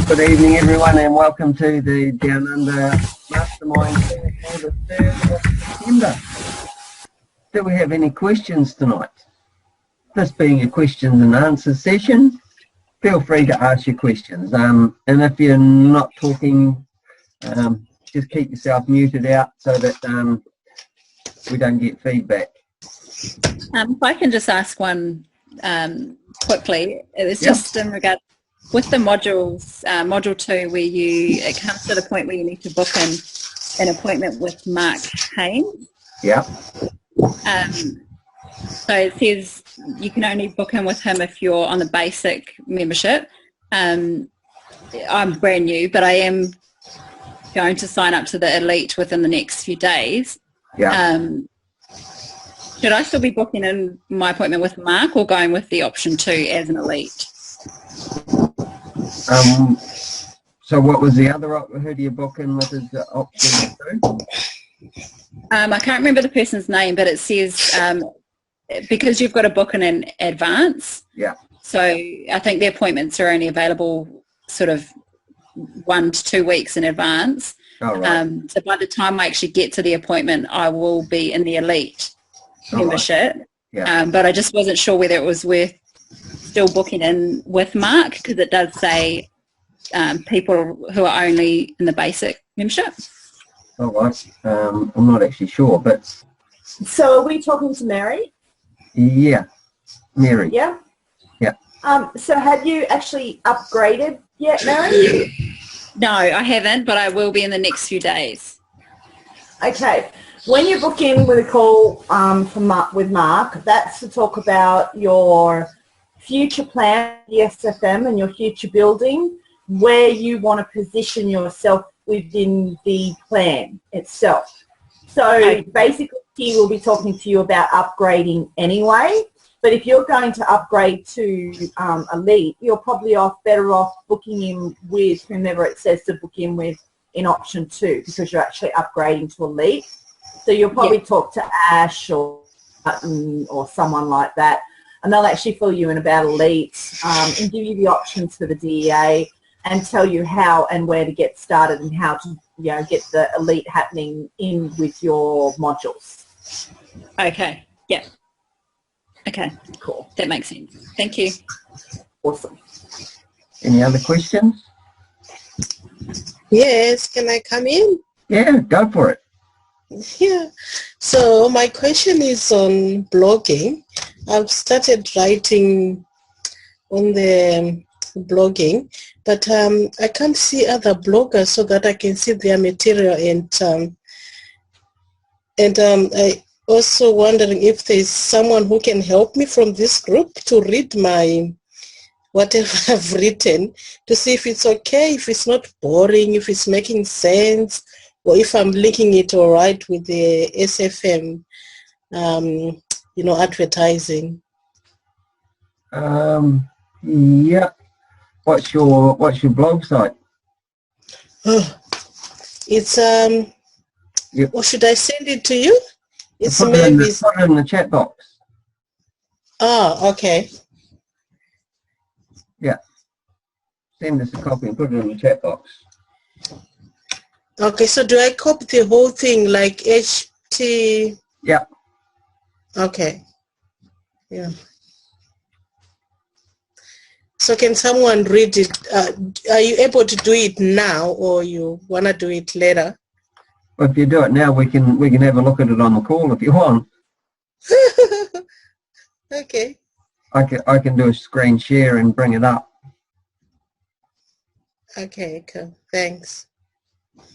Good evening, everyone, and welcome to the Down Under Mastermind for the 3rd of September. Do we have any questions tonight? This being a questions and answers session, feel free to ask your questions. And if you're not talking, just keep yourself muted out so that we don't get feedback. If I can just ask one quickly, it was just in regard with the modules, module 2, where it comes to the point where you need to book an appointment with Mark Haynes. Yeah. So it says you can only book in with him if you're on the basic membership. I'm brand new, but I am going to sign up to the elite within the next few days. Yeah. Should I still be booking in my appointment with Mark or going with the option 2 as an elite? So what was the other option? Who do you book in with as option 2? I can't remember the person's name, but it says because you've got to book in advance. Yeah. So I think the appointments are only available sort of 1 to 2 weeks in advance. Oh, right. So by the time I actually get to the appointment, I will be in the elite membership. Right. Yeah. But I just wasn't sure whether it was worth still booking in with Mark, because it does say people who are only in the basic membership. All right. I'm not actually sure, but... So are we talking to Mary? Yeah. Mary. Yeah? Yeah. So have you actually upgraded yet, Mary? No, I haven't, but I will be in the next few days. Okay. When you book in with a call with Mark, that's to talk about your future plan, the SFM, and your future building, where you want to position yourself within the plan itself. So basically he will be talking to you about upgrading anyway, but if you're going to upgrade to elite, you're probably better off booking in with whomever it says to book in with in option 2, because you're actually upgrading to elite. So you'll probably talk to Ash or Button or someone like that, and they'll actually fill you in about elite and give you the options for the DEA and tell you how and where to get started and how to get the elite happening in with your modules. Okay. Yeah. Okay. Cool. That makes sense. Thank you. Awesome. Any other questions? Yes, can I come in? Yeah, go for it. Yeah. So my question is on blogging. I've started writing on the blogging, but I can't see other bloggers so that I can see their material, and I also wondering if there's someone who can help me from this group to read my whatever I've written, to see if it's okay, if it's not boring, if it's making sense, or if I'm linking it all right with the SFM, advertising. Yeah. What's your blog site? It's Yep. Or should I send it to you? It's Put it in the chat box. Oh, okay. Yeah. Send us a copy and put it in the chat box. Okay, so do I copy the whole thing like HT? Yeah. Okay. Yeah. So can someone read it? Are you able to do it now, or you want to do it later? Well, if you do it now, we can have a look at it on the call if you want. Okay. I can do a screen share and bring it up. Okay, cool. Thanks.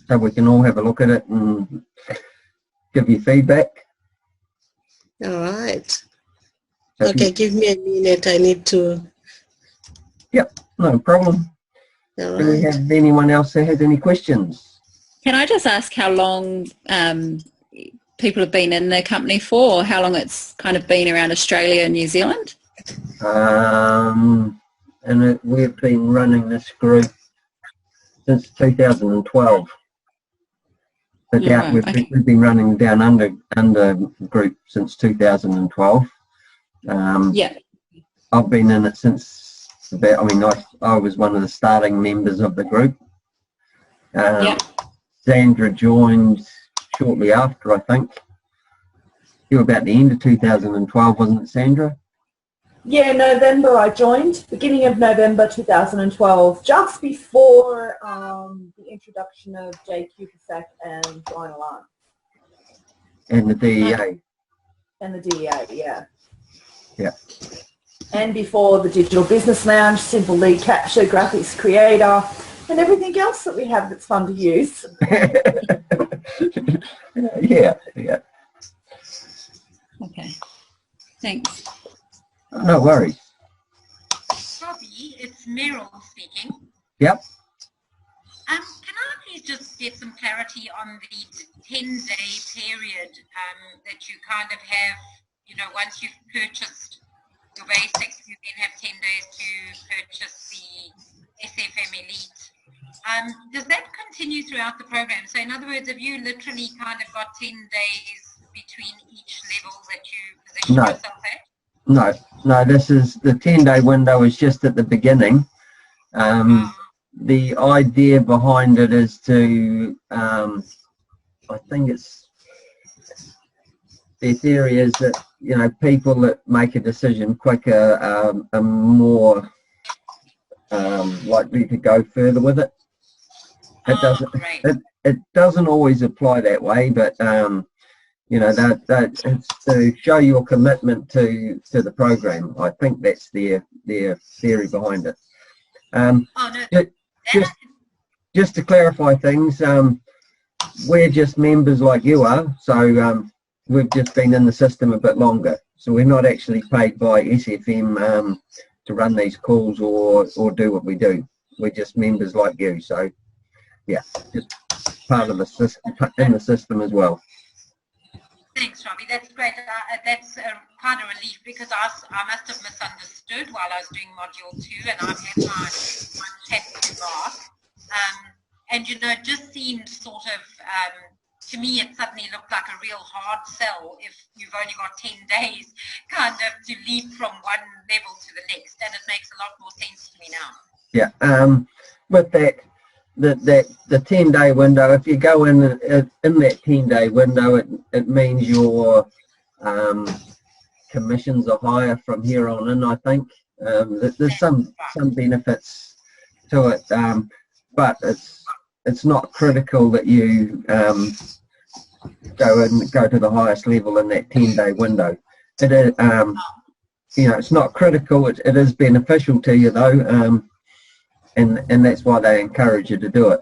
So we can all have a look at it and give you feedback. All right. So Okay, give me a minute. I need to... Yep, no problem. All Do we right. have anyone else that has any questions? Can I just ask how long people have been in the company for, or how long it's kind of been around Australia and New Zealand? We've been running this group since 2012. We've been running Down Under group since 2012. Yeah. I've been in it since I mean, I was one of the starting members of the group. Sandra joined shortly after, I think. You were about the end of 2012, wasn't it, Sandra? Yeah, November I joined, beginning of November 2012, just before the introduction of JQ and Brian Alarm. And the DEA. And the DEA, yeah. Yeah. And before the Digital Business Lounge, Simple Lead Capture, Graphics Creator, and everything else that we have that's fun to use. Yeah. Okay. Thanks. No worries. Robbie, it's Meryl speaking. Yep. Can I please just get some clarity on the 10-day period that you kind of have, you know, once you've purchased your basics, you then have 10 days to purchase the SFM Elite. Does that continue throughout the program? So in other words, have you literally kind of got 10 days between each level that you position yourself at? No, this is the 10-day window is just at the beginning. The idea behind it is to, I think the theory is that, you know, people that make a decision quicker are more likely to go further with it. It doesn't always apply that way, but you know, that it's to show your commitment to the program. I think that's their theory behind it. Just to clarify things, we're just members like you are, so we've just been in the system a bit longer. So we're not actually paid by SFM to run these calls or do what we do. We're just members like you. So yeah, just part of the system, in the system as well. Thanks, Robbie. That's great. That's kind of relief because I must have misunderstood while I was doing module 2, and I've had my chat to Mark. And you know, it just seemed sort of, to me, it suddenly looked like a real hard sell if you've only got 10 days kind of to leap from one level to the next, and it makes a lot more sense to me now. Yeah, with that, the 10-day window, if you go in that 10-day window, it means your commissions are higher from here on in, I think. There's some benefits to it, but it's not critical that you go to the highest level in that 10-day window. It is, you know, it's not critical. It is beneficial to you though, and that's why they encourage you to do it.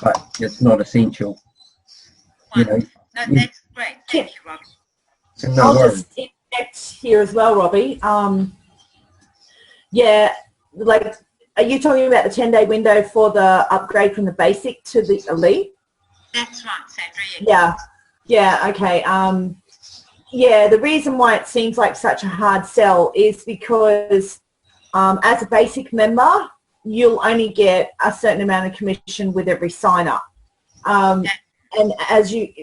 But it's not essential. You know, that's great. Thank you, Robbie. I'll just interject here as well, Robbie. Yeah, like, are you talking about the 10-day window for the upgrade from the basic to the elite? That's right, Sandra. Yeah, okay. Yeah, the reason why it seems like such a hard sell is because as a basic member, you'll only get a certain amount of commission with every sign-up. And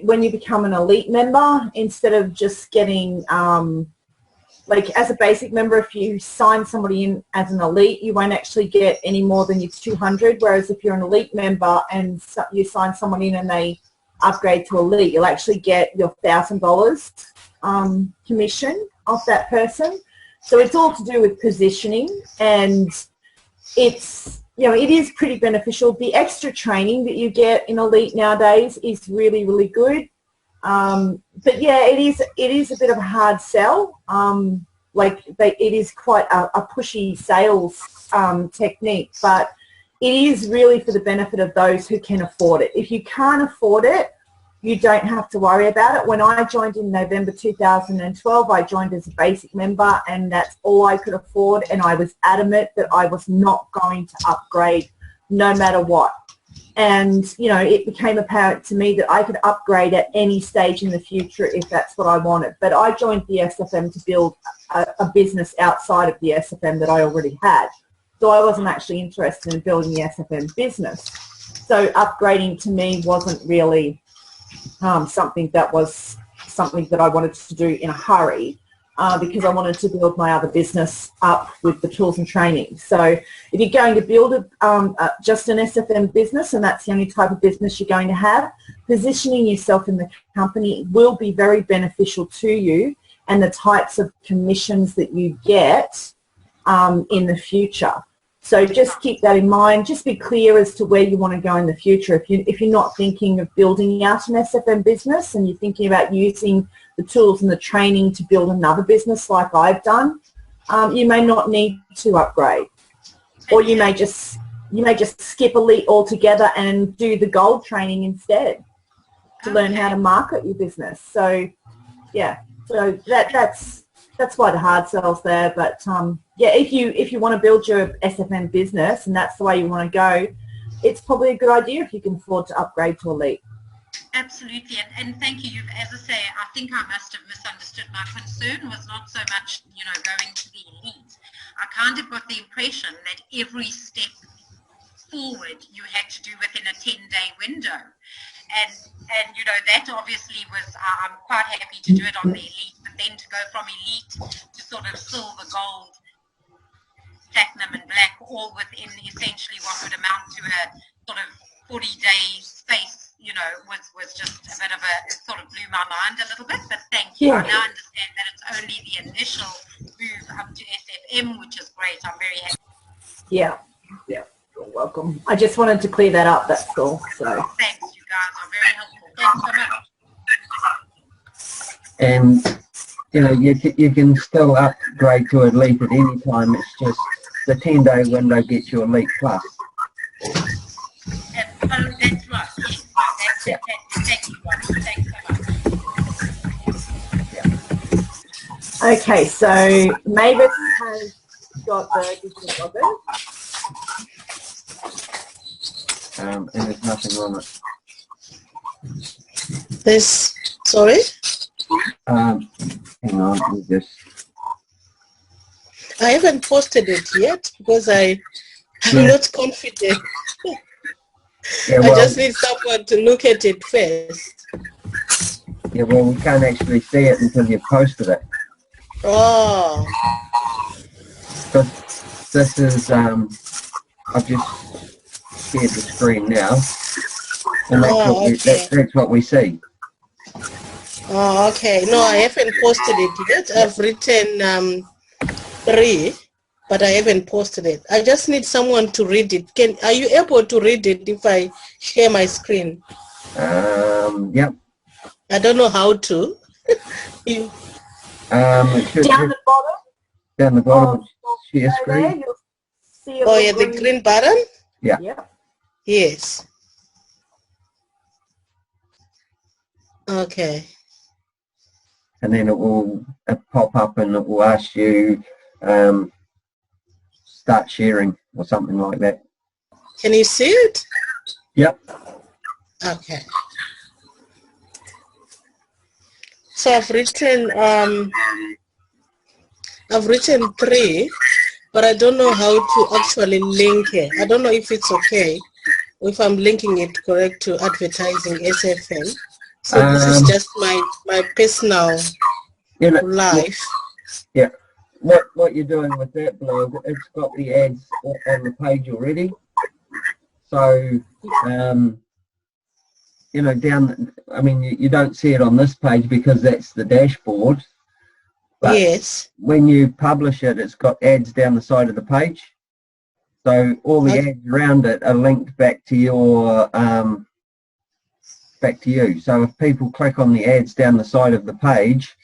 when you become an elite member, instead of just getting, like as a basic member, if you sign somebody in as an elite, you won't actually get any more than your 200. Whereas if you're an elite member and you sign someone in and they upgrade to elite, you'll actually get your $1,000 commission off that person. So it's all to do with positioning, and it's, you know, it is pretty beneficial. The extra training that you get in Elite nowadays is really, really good. But yeah, it is a bit of a hard sell. It is quite a pushy sales technique, but it is really for the benefit of those who can afford it. If you can't afford it, you don't have to worry about it. When I joined in November 2012, I joined as a basic member, and that's all I could afford, and I was adamant that I was not going to upgrade no matter what. And, you know, it became apparent to me that I could upgrade at any stage in the future if that's what I wanted. But I joined the SFM to build a business outside of the SFM that I already had. So I wasn't actually interested in building the SFM business. So upgrading to me wasn't really something that I wanted to do in a hurry. because I wanted to build my other business up with the tools and training. So if you're going to build just an SFM business and that's the only type of business you're going to have, positioning yourself in the company will be very beneficial to you and the types of commissions that you get in the future. So just keep that in mind. Just be clear as to where you want to go in the future. If you're not thinking of building out an SFM business and you're thinking about using the tools and the training to build another business like I've done, you may not need to upgrade, or you may just skip Elite altogether and do the gold training instead to learn how to market your business. So yeah, so that's why the hard sell's there. But yeah, if you want to build your SFM business and that's the way you want to go, it's probably a good idea if you can afford to upgrade to Elite. Absolutely, and thank you. As I say, I think I must have misunderstood. My concern was not so much, going to the Elite. I kind of got the impression that every step forward you had to do within a 10-day window. And that obviously was, I'm quite happy to do it on the Elite, but then to go from Elite to sort of silver, gold, platinum and black, all within essentially what would amount to a sort of 40-day space, was just a bit of it sort of blew my mind a little bit, but thank you. Yeah. I now understand that it's only the initial move up to SFM, which is great. I'm very happy. Yeah, you're welcome. I just wanted to clear that up, that's all. So thanks, you guys are very helpful. Thanks so much. And you can still upgrade to Elite at any time. It's just the 10-day window gets you Elite Plus. That's right. Yes. Yeah. Thank you, Robbie. Thanks so much. Yeah. Okay, so Mavis has got the digital login. And there's nothing on it. Sorry? Hang on, I haven't posted it yet because I'm not confident. Yeah, I just need someone to look at it first. Yeah, well, we can't actually see it until you've posted it. Oh. Because this is, I've just shared the screen now, and that's what we see. Oh, okay. No, I haven't posted it yet. I've written 3. But I haven't posted it. I just need someone to read it. Are you able to read it if I share my screen? Yep. I don't know how to. Down the bottom. Down the bottom. Share screen. There, you'll see the green button. Yeah. Yep. Yes. Okay. And then it will pop up and it will ask you. Start sharing or something like that. Can you see it? Yep. Okay. So I've written 3, but I don't know how to actually link it. I don't know if it's okay or if I'm linking it correct to advertising SFM. So this is just my personal life. Yeah. What you're doing with that blog, it's got the ads on the page already. So, you don't see it on this page because that's the dashboard. But yes. When you publish it, it's got ads down the side of the page. So all the ads around it are linked back to your, back to you. So if people click on the ads down the side of the page,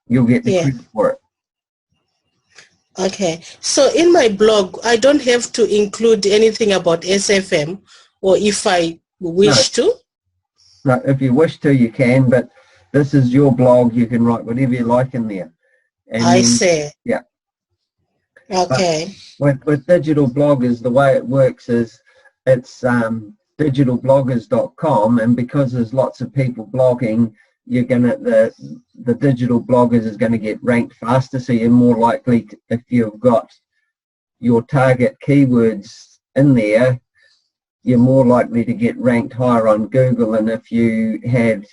you'll get the credit for it. Okay, so in my blog, I don't have to include anything about SFM, or if I wish to? No, if you wish to, you can, but this is your blog. You can write whatever you like in there. And I see. Yeah. Okay. With digital bloggers, the way it works is it's digitalbloggers.com, and because there's lots of people blogging, you're gonna the digital bloggers is going to get ranked faster, so you're more likely to, if you've got your target keywords in there, you're more likely to get ranked higher on Google than if you had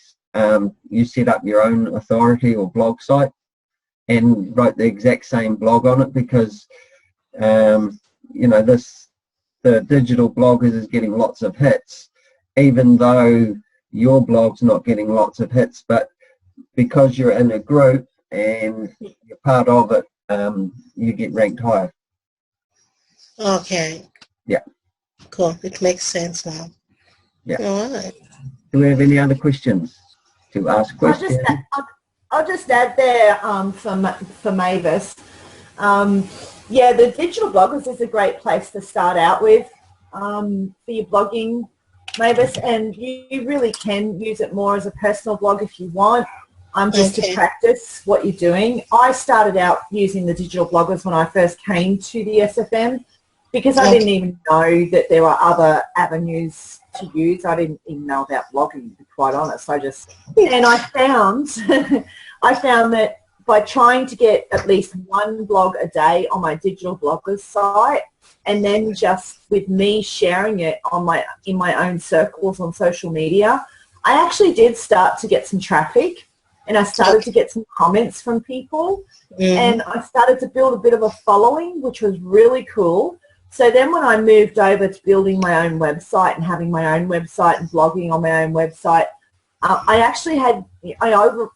you set up your own authority or blog site. and wrote the exact same blog on it, because you know, the digital bloggers is getting lots of hits, even though your blog's not getting lots of hits, but because you're in a group and you're part of it, you get ranked higher. Okay. Yeah. Cool. It makes sense now. Yeah. All right. Do we have any other questions to ask questions? I'll just add there for Mavis. Yeah, the digital bloggers is a great place to start out with for your blogging, Mavis, and you really can use it more as a personal blog if you want, just to practice what you're doing. I started out using the digital bloggers when I first came to the SFM, because I didn't even know that there were other avenues to use. I didn't even know about blogging, to be quite honest. And I found that by trying to get at least one blog a day on my digital bloggers site, and then just with me sharing it in my own circles on social media, I actually did start to get some traffic, and I started to get some comments from people, and I started to build a bit of a following, which was really cool. So then when I moved over to building my own website and having my own website and blogging on my own website, I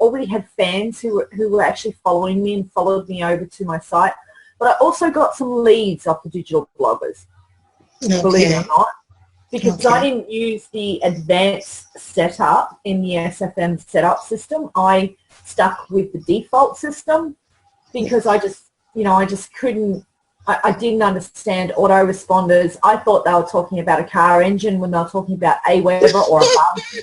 already had fans who were actually following me and followed me over to my site. But I also got some leads off the digital bloggers, believe it or not, because I didn't use the advanced setup in the SFM setup system. I stuck with the default system because I just couldn't. I didn't understand autoresponders. I thought they were talking about a car engine when they were talking about a Weber or a barbecue.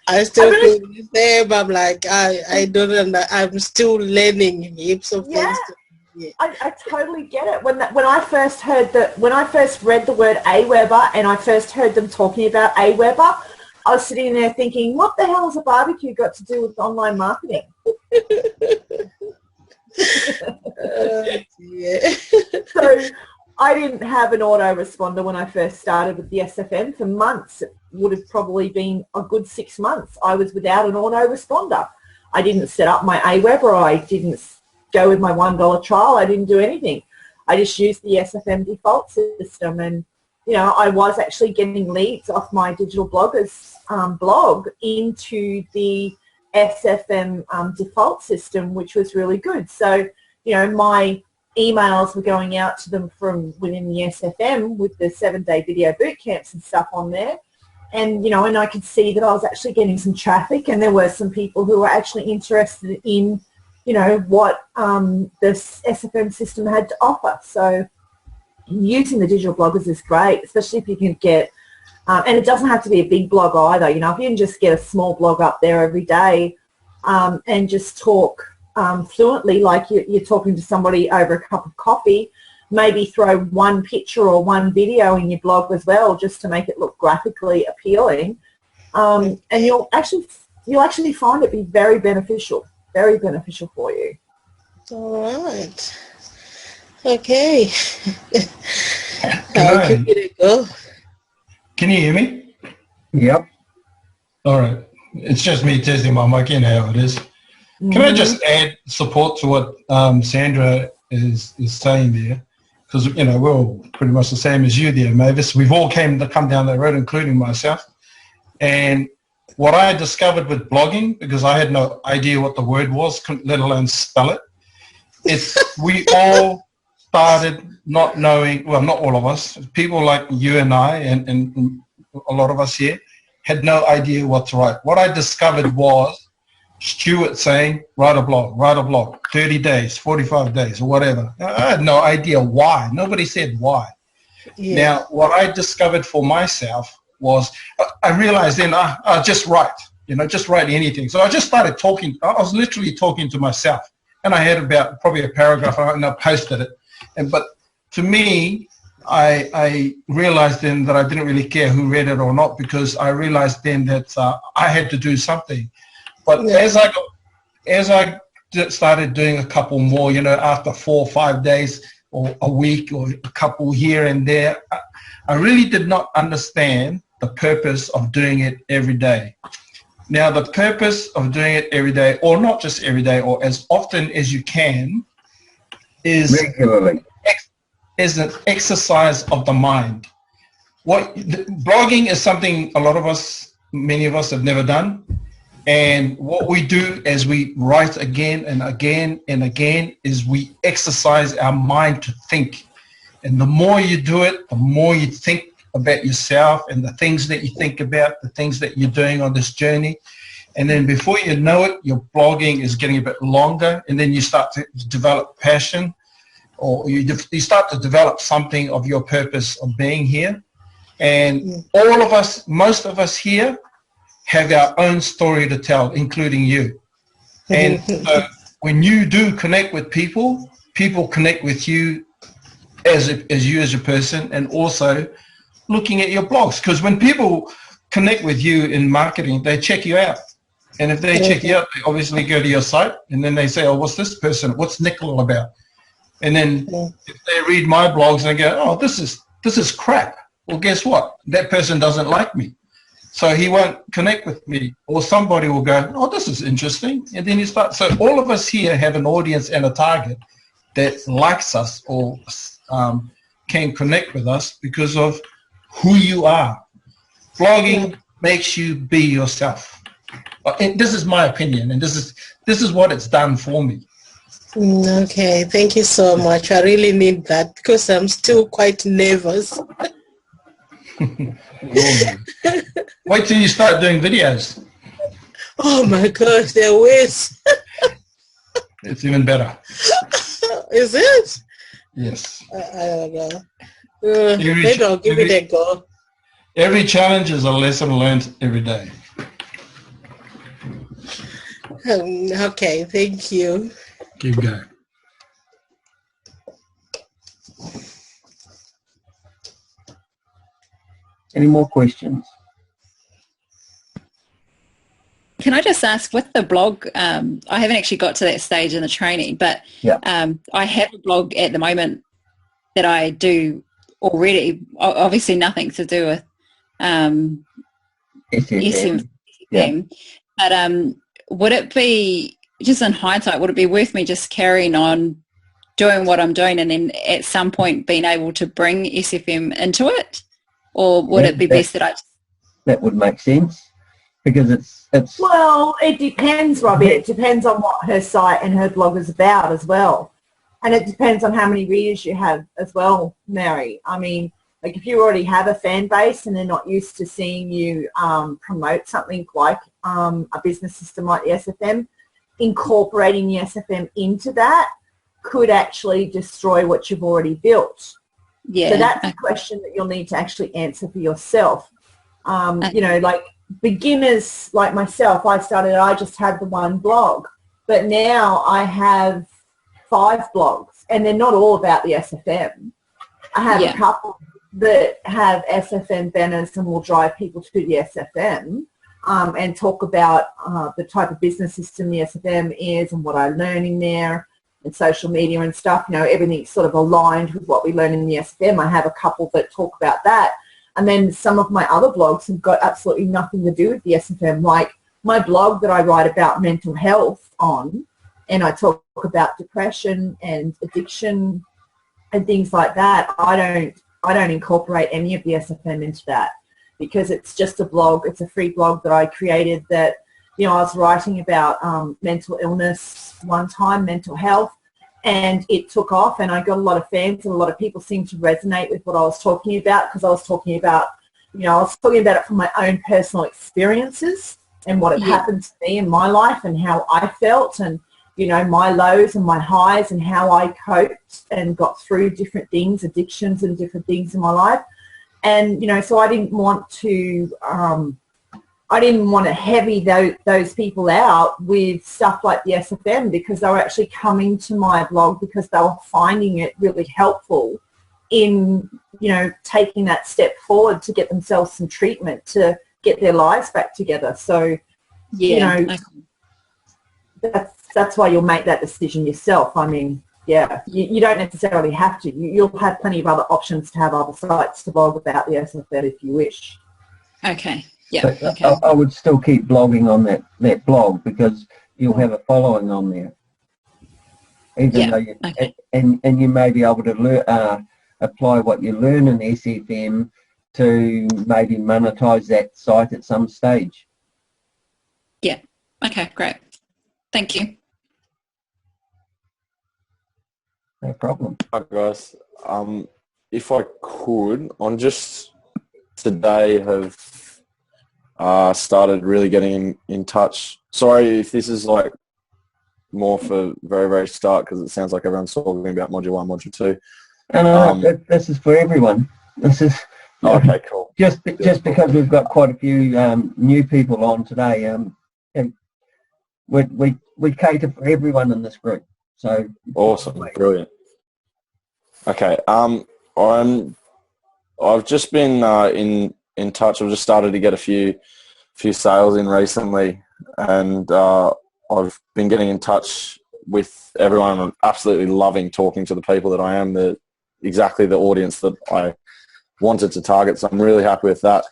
I still feel the same. I'm like, I don't know. I'm still learning heaps of things. Yeah. I totally get it. When I first read the word a Weber and I first heard them talking about a Weber, I was sitting there thinking, what the hell has a barbecue got to do with online marketing? Yeah. So I didn't have an autoresponder when I first started with the SFM for months. It would have probably been a good 6 months. I was without an autoresponder. I didn't set up my Aweber. I didn't go with my $1 trial. I didn't do anything. I just used the SFM default system, and I was actually getting leads off my digital bloggers blog into the SFM default system, which was really good. So, my emails were going out to them from within the SFM with the 7-day video boot camps and stuff on there. And, and I could see that I was actually getting some traffic, and there were some people who were actually interested in, what this SFM system had to offer. So using the digital bloggers is great, especially if you can get, and it doesn't have to be a big blog either. If you can just get a small blog up there every day and just talk fluently like you're talking to somebody over a cup of coffee, maybe throw one picture or one video in your blog as well, just to make it look graphically appealing. And you'll actually find it be very beneficial for you. All right. Okay. I'll give it a go. Can you hear me? Yep. All right. It's just me testing my mic. You know how it is. Can I just add support to what Sandra is saying there? Because, we're all pretty much the same as you there, Mavis. We've all come down that road, including myself. And what I discovered with blogging, because I had no idea what the word was, let alone spell it, we all started not knowing, well, not all of us, people like you and I and a lot of us here had no idea what to write. What I discovered was Stuart saying, write a blog, 30 days, 45 days, or whatever. I had no idea why. Nobody said why. Yeah. Now, what I discovered for myself was I realized then I just write, just write anything. So I just started talking. I was literally talking to myself. And I had about probably a paragraph and I posted it. But to me, I realized then that I didn't really care who read it or not, because I realized then that I had to do something. But as I started doing a couple more, after 4 or 5 days or a week or a couple here and there, I really did not understand the purpose of doing it every day. Now, the purpose of doing it every day, or not just every day, or as often as you can, is regularly. Is an exercise of the mind. Blogging is something a lot of us, many of us have never done. And what we do as we write again and again and again is we exercise our mind to think. And the more you do it, the more you think about yourself and the things that you think about, the things that you're doing on this journey. And then before you know it, your blogging is getting a bit longer, and then you start to develop passion, or you start to develop something of your purpose of being here. And all of us, most of us here, have our own story to tell, including you. And so when you do connect with people, people connect with you as you as a person, and also looking at your blogs. Because when people connect with you in marketing, they check you out. And if they check you out, they obviously go to your site, and then they say, oh, what's this person? What's Nick all about? And then if they read my blogs, they go, oh, this is crap. Well, guess what? That person doesn't like me, so he won't connect with me. Or somebody will go, oh, this is interesting. And then you start. So all of us here have an audience and a target that likes us or can connect with us because of who you are. Blogging makes you be yourself. And this is my opinion, and this is what it's done for me. Okay, thank you so much. I really need that because I'm still quite nervous. Wait till you start doing videos. Oh my gosh, they're worse. It's even better. Is it? Yes. I don't know. Maybe I'll give it a go. Every challenge is a lesson learned every day. Okay, thank you. Keep going. Any more questions? Can I just ask, with the blog, I haven't actually got to that stage in the training, but I have a blog at the moment that I do already, obviously nothing to do with SFM. But would it be, just in hindsight, would it be worth me just carrying on doing what I'm doing and then at some point being able to bring SFM into it? Or would it be best that I... That would make sense, because it's... Well, it depends, Robbie. It depends on what her site and her blog is about as well. And it depends on how many readers you have as well, Mary. I mean, like if you already have a fan base and they're not used to seeing you promote something like a business system like the SFM, incorporating the SFM into that could actually destroy what you've already built. Yeah. So that's a question that you'll need to actually answer for yourself. You know, like beginners like myself, I just had the one blog, but now I have 5 blogs, and they're not all about the SFM. I have a couple that have SFM banners and will drive people to the SFM and talk about the type of business system the SFM is and what I learn in there and social media and stuff. You know, everything's sort of aligned with what we learn in the SFM. I have a couple that talk about that. And then some of my other blogs have got absolutely nothing to do with the SFM, like my blog that I write about mental health on, and I talk about depression and addiction and things like that. I don't incorporate any of the SFM into that, because it's just a blog. It's a free blog that I created that, you know, I was writing about mental illness one time, mental health, and it took off, and I got a lot of fans, and a lot of people seemed to resonate with what I was talking about, because I was talking about, you know, I was talking about it from my own personal experiences and what had happened to me in my life and how I felt, and, you know, my lows and my highs and how I coped and got through different things, addictions and different things in my life. And, you know, so I didn't want to heavy those people out with stuff like the SFM, because they were actually coming to my blog because they were finding it really helpful in, you know, taking that step forward to get themselves some treatment to get their lives back together. So, you know, that's why you'll make that decision yourself. I mean, you don't necessarily have to. You'll have plenty of other options to have other sites to blog about the SFM if you wish. Okay. Yeah. But Okay. I would still keep blogging on that blog because you'll have a following on there. Even though and you may be able to apply what you learn in SFM to maybe monetize that site at some stage. Yeah. Okay, great. Thank you. No problem. Hi guys. If I could, on just today have started really getting in touch. Sorry if this is like more for very, very start because it sounds like everyone's talking about Module 1, Module 2. No, this is for everyone. This is okay, cool. Just because we've got quite a few new people on today. And we cater for everyone in this group. So awesome, brilliant. Okay, I've just been in touch. I've just started to get a few sales in recently, and I've been getting in touch with everyone. I'm absolutely loving talking to the people that I am, exactly the audience that I wanted to target. So I'm really happy with that.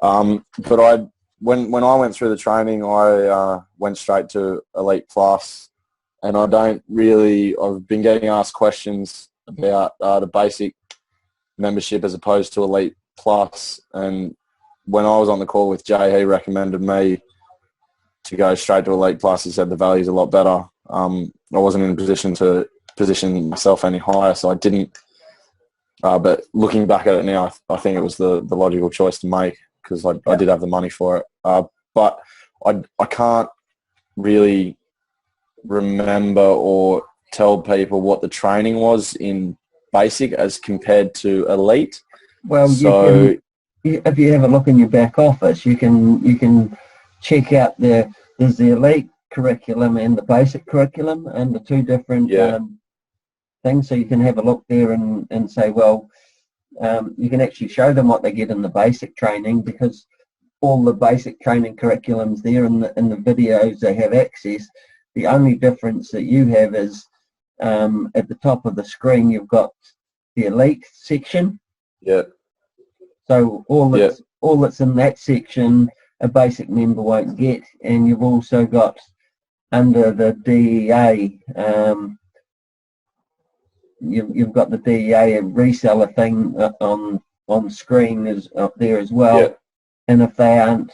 But when I went through the training, I went straight to Elite Plus, and I've been getting asked questions about the basic membership as opposed to Elite Plus. And when I was on the call with Jay, he recommended me to go straight to Elite Plus. He said the value's a lot better. I wasn't in a position to position myself any higher, so I didn't. But looking back at it now, I think it was the logical choice to make because I did have the money for it. But I can't really remember or tell people what the training was in basic as compared to Elite. Well, so if you have a look in your back office, you can check out there's the Elite curriculum and the basic curriculum and the two different things. So you can have a look there and say, well, you can actually show them what they get in the basic training because all the basic training curriculums there in the videos they have access. The only difference that you have is at the top of the screen you've got the Elite section. Yeah. So all that's in that section a basic member won't get, and you've also got under the DEA you've got the DEA reseller thing on screen is up there as well. Yeah. And if they aren't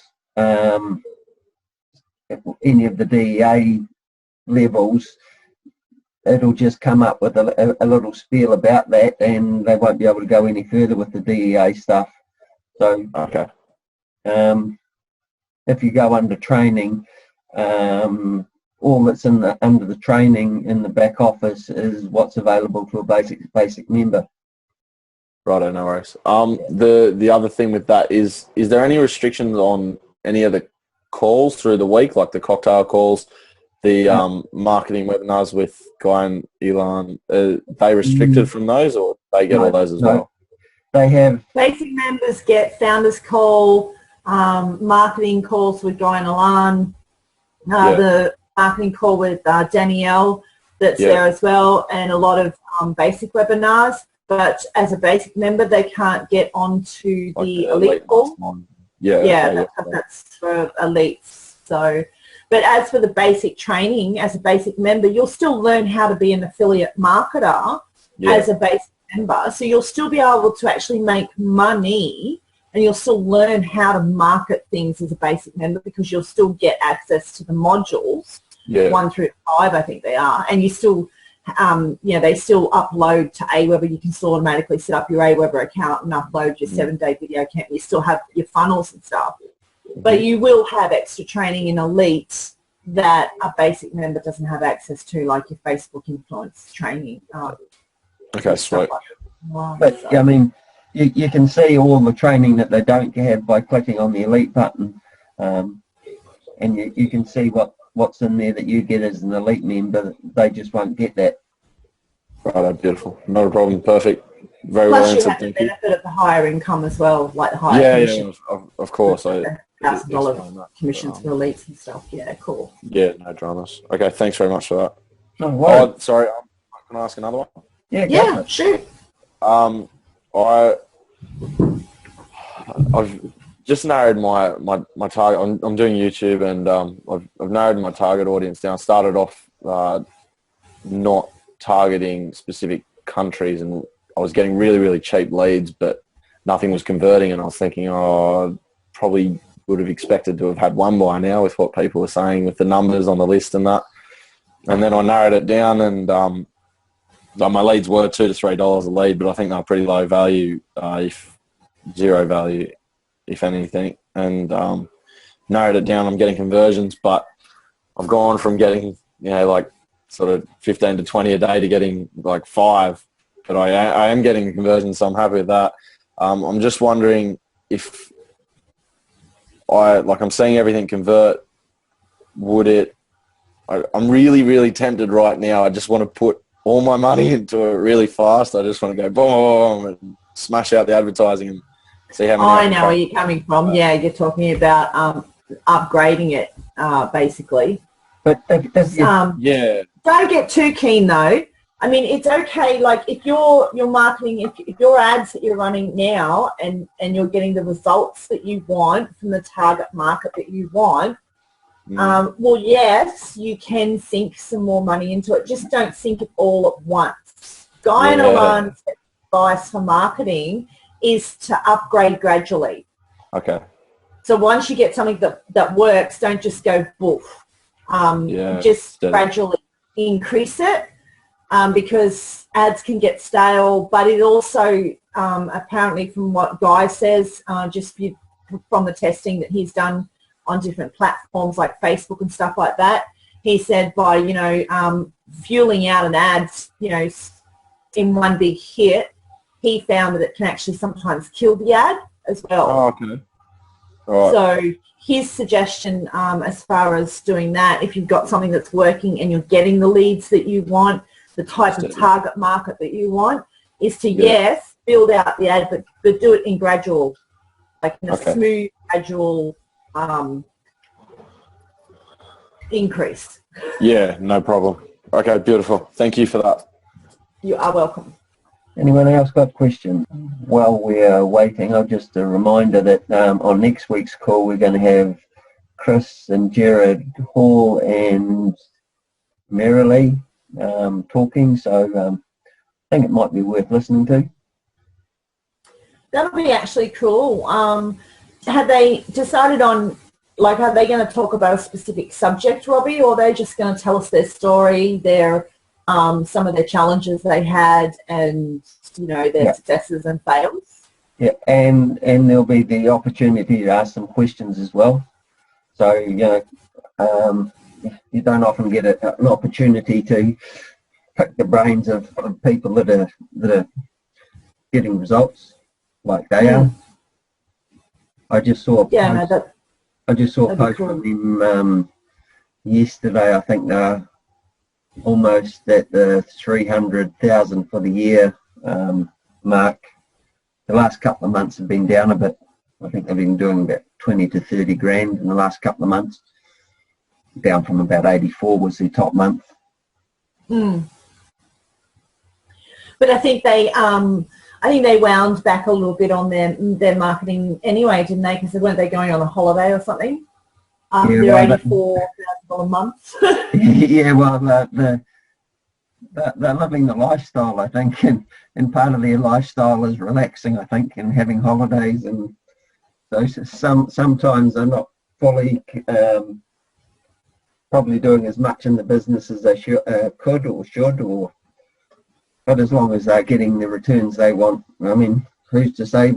any of the DEA levels, it'll just come up with a little spiel about that, and they won't be able to go any further with the DEA stuff. So okay. If you go under training, all that's under the training in the back office is what's available to a basic member. Righto, no worries. The other thing with that is there any restrictions on any of the calls through the week, like the cocktail calls, the marketing webinars with Guy and Elon? Are they restricted from those, or they get all those as well? They have. Basic members get founders call, marketing calls with Guy and Elan, the marketing call with Danielle that's there as well, and a lot of basic webinars. But as a basic member, they can't get onto the Elite call. That's for elites. So, but as for the basic training, as a basic member, you'll still learn how to be an affiliate marketer as a basic member. So you'll still be able to actually make money, and you'll still learn how to market things as a basic member because you'll still get access to the modules, 1 through 5, I think they are, and you still, they still upload to Aweber. You can still automatically set up your Aweber account and upload your 7-day video camp. You still have your funnels and stuff, but you will have extra training in Elite that a basic member doesn't have access to, like your Facebook influence training. Okay, sweet. But I mean, you can see all the training that they don't have by clicking on the Elite button, and you can see what's in there that you get as an Elite member. They just won't get that. Right, beautiful. Not a problem. Perfect. Very Plus well answered. You have the benefit of the higher income as well, like the higher commission. Of course. $1,000 commissions for elites and stuff. Yeah, cool. Yeah, no dramas. Okay, thanks very much for that. No worries. Sorry, can I ask another one? Sure. I've just narrowed my target. I'm doing YouTube, and I've narrowed my target audience down. Started off not targeting specific countries, and I was getting really, really cheap leads, but nothing was converting, and I was thinking, oh, probably would have expected to have had one by now with what people were saying with the numbers on the list and that. And then I narrowed it down, and my leads were $2 to $3 a lead, but I think they're pretty low value, if zero value, if anything. And narrowed it down. I'm getting conversions, but I've gone from getting, like sort of 15 to 20 a day to getting like 5. But I am getting conversions, so I'm happy with that. I'm just wondering if I'm seeing everything convert, I'm really, really tempted right now. I just want to put all my money into it really fast. I just want to go boom and smash out the advertising and see how many. I know where you're coming from. Yeah, you're talking about upgrading it, basically. But yeah. Don't get too keen though. I mean, it's okay. Like if you're marketing, if your ads that you're running now and you're getting the results that you want from the target market that you want, well, yes, you can sink some more money into it. Just don't sink it all at once. Guy and Alon's advice for marketing is to upgrade gradually. Okay. So once you get something that works, don't just go boof. Just gradually increase it. Because ads can get stale, but it also, apparently from what Guy says, just from the testing that he's done on different platforms like Facebook and stuff like that, he said by, fueling out an ad, in one big hit, he found that it can actually sometimes kill the ad as well. Oh, okay. All right. So his suggestion as far as doing that, if you've got something that's working and you're getting the leads that you want, the type of target market that you want, is to, yes, build out the ad, but do it in gradual, like in a smooth, gradual increase. Yeah, no problem. Okay, beautiful. Thank you for that. You are welcome. anyone else got questions? While we're waiting, I'll just a reminder that on next week's call we're going to have Chris and Jared Hall and Marilee talking, so I think it might be worth listening to. That'll be actually cool. Have they decided on, like, are they going to talk about a specific subject, Robbie, or are they just going to tell us their story, their some of their challenges they had, and their successes and fails? Yeah, and there'll be the opportunity to ask some questions as well. So you don't often get an opportunity to pick the brains of people that are getting results like they are. I just saw a post from them yesterday. I think they're almost at the 300,000 for the year mark. The last couple of months have been down a bit. I think they've been doing about 20 to 30 grand in the last couple of months, down from about 84 was the top month. But I think they wound back a little bit on their marketing anyway, didn't they? Because weren't they going on a holiday or something? They're $84,000 a month. Yeah, well, they're living the lifestyle, I think, and part of their lifestyle is relaxing, I think, and having holidays, and so sometimes they're not fully probably doing as much in the business as they could or should, but as long as they're getting the returns they want, I mean, who's to say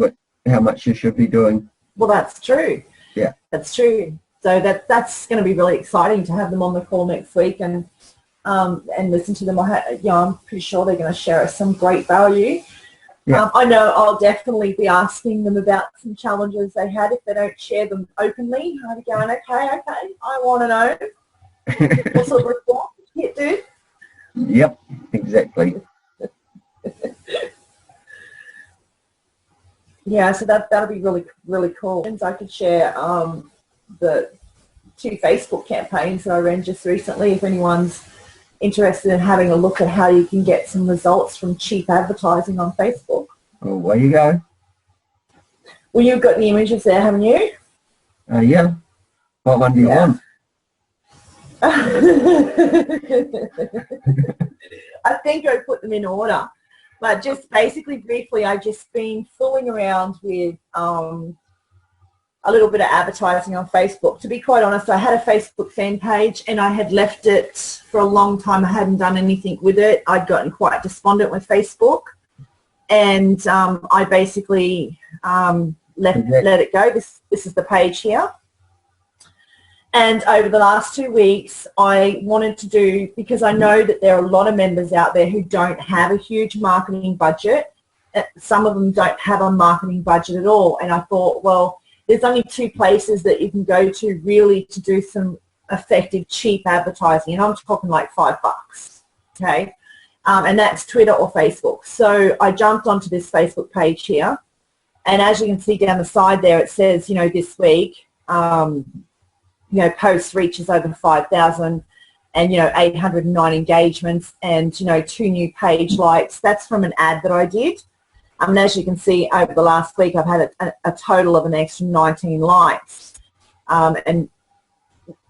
how much you should be doing? Well, that's true. Yeah, that's true. So that's going to be really exciting to have them on the call next week and listen to them. I'm pretty sure they're going to share us some great value. Yeah. I know I'll definitely be asking them about some challenges they had if they don't share them openly. I'll be going, okay, I want to know. What sort of report you get, dude? Yep, exactly. Yeah, so that'll be really, really cool. And I could share the 2 Facebook campaigns that I ran just recently if anyone's interested in having a look at how you can get some results from cheap advertising on Facebook. Well, there you go. Well, you've got the images there, haven't you? Yeah. What one do you want? I think I put them in order. But just basically, briefly, I've just been fooling around with a little bit of advertising on Facebook. To be quite honest, I had a Facebook fan page and I had left it for a long time. I hadn't done anything with it. I'd gotten quite despondent with Facebook. And I basically let it go. This is the page here. And over the last 2 weeks, I wanted to do, because I know that there are a lot of members out there who don't have a huge marketing budget. Some of them don't have a marketing budget at all. And I thought, well, there's only 2 places that you can go to really to do some effective, cheap advertising. And I'm talking like $5, okay? And that's Twitter or Facebook. So I jumped onto this Facebook page here. And as you can see down the side there, it says, you know, this week, you know, posts reaches over 5,000 and, you know, 809 engagements and, you know, 2 new page likes. That's from an ad that I did. And as you can see, over the last week, I've had a total of an extra 19 likes. And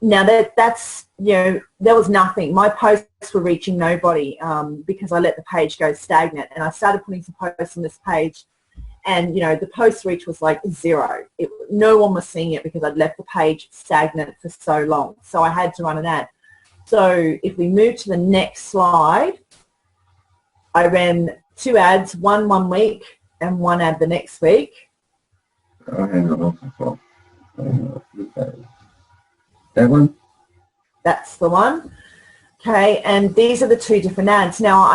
now that's, you know, there was nothing. My posts were reaching nobody because I let the page go stagnant. And I started putting some posts on this page. And, you know, the post reach was like 0. No one was seeing it because I'd left the page stagnant for so long. So I had to run an ad. So if we move to the next slide, I ran 2 ads, one week and 1 ad the next week. Oh, hang on. That one? That's the one. Okay, and these are the 2 different ads. Now,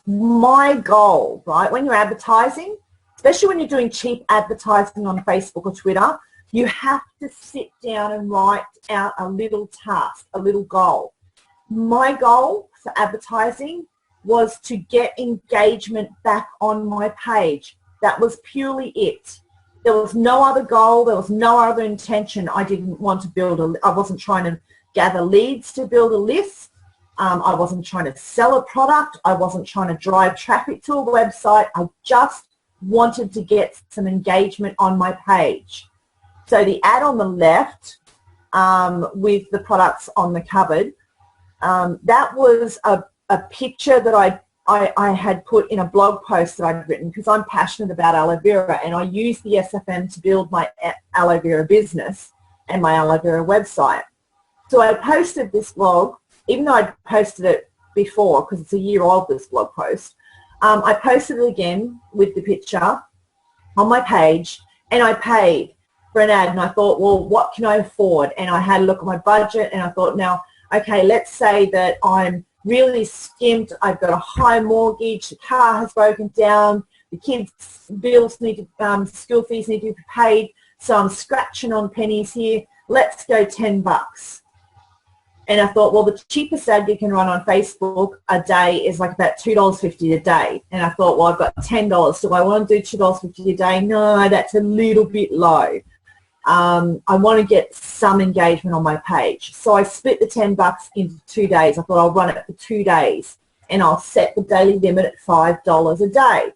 my goal, right, when you're advertising, especially when you're doing cheap advertising on Facebook or Twitter, you have to sit down and write out a little task, a little goal. My goal for advertising was to get engagement back on my page. That was purely it. There was no other goal. There was no other intention. I didn't want to build I wasn't trying to gather leads to build a list. I wasn't trying to sell a product. I wasn't trying to drive traffic to a website. I just wanted to get some engagement on my page. So the ad on the left with the products on the cupboard, that was a picture that I had put in a blog post that I'd written because I'm passionate about aloe vera and I use the SFM to build my aloe vera business and my aloe vera website. So I posted this blog, even though I'd posted it before because it's a year old, this blog post. I posted it again with the picture on my page and I paid for an ad and I thought, well, what can I afford? And I had a look at my budget and I thought, now, okay, let's say that I'm really skimped, I've got a high mortgage, the car has broken down, the kids' bills need to, school fees need to be paid, so I'm scratching on pennies here, let's go $10. And I thought, well, the cheapest ad you can run on Facebook a day is like about $2.50 a day. And I thought, well, I've got $10. Do I want to do $2.50 a day? No, that's a little bit low. I want to get some engagement on my page. So I split the $10 into 2 days. I thought I'll run it for 2 days and I'll set the daily limit at $5 a day.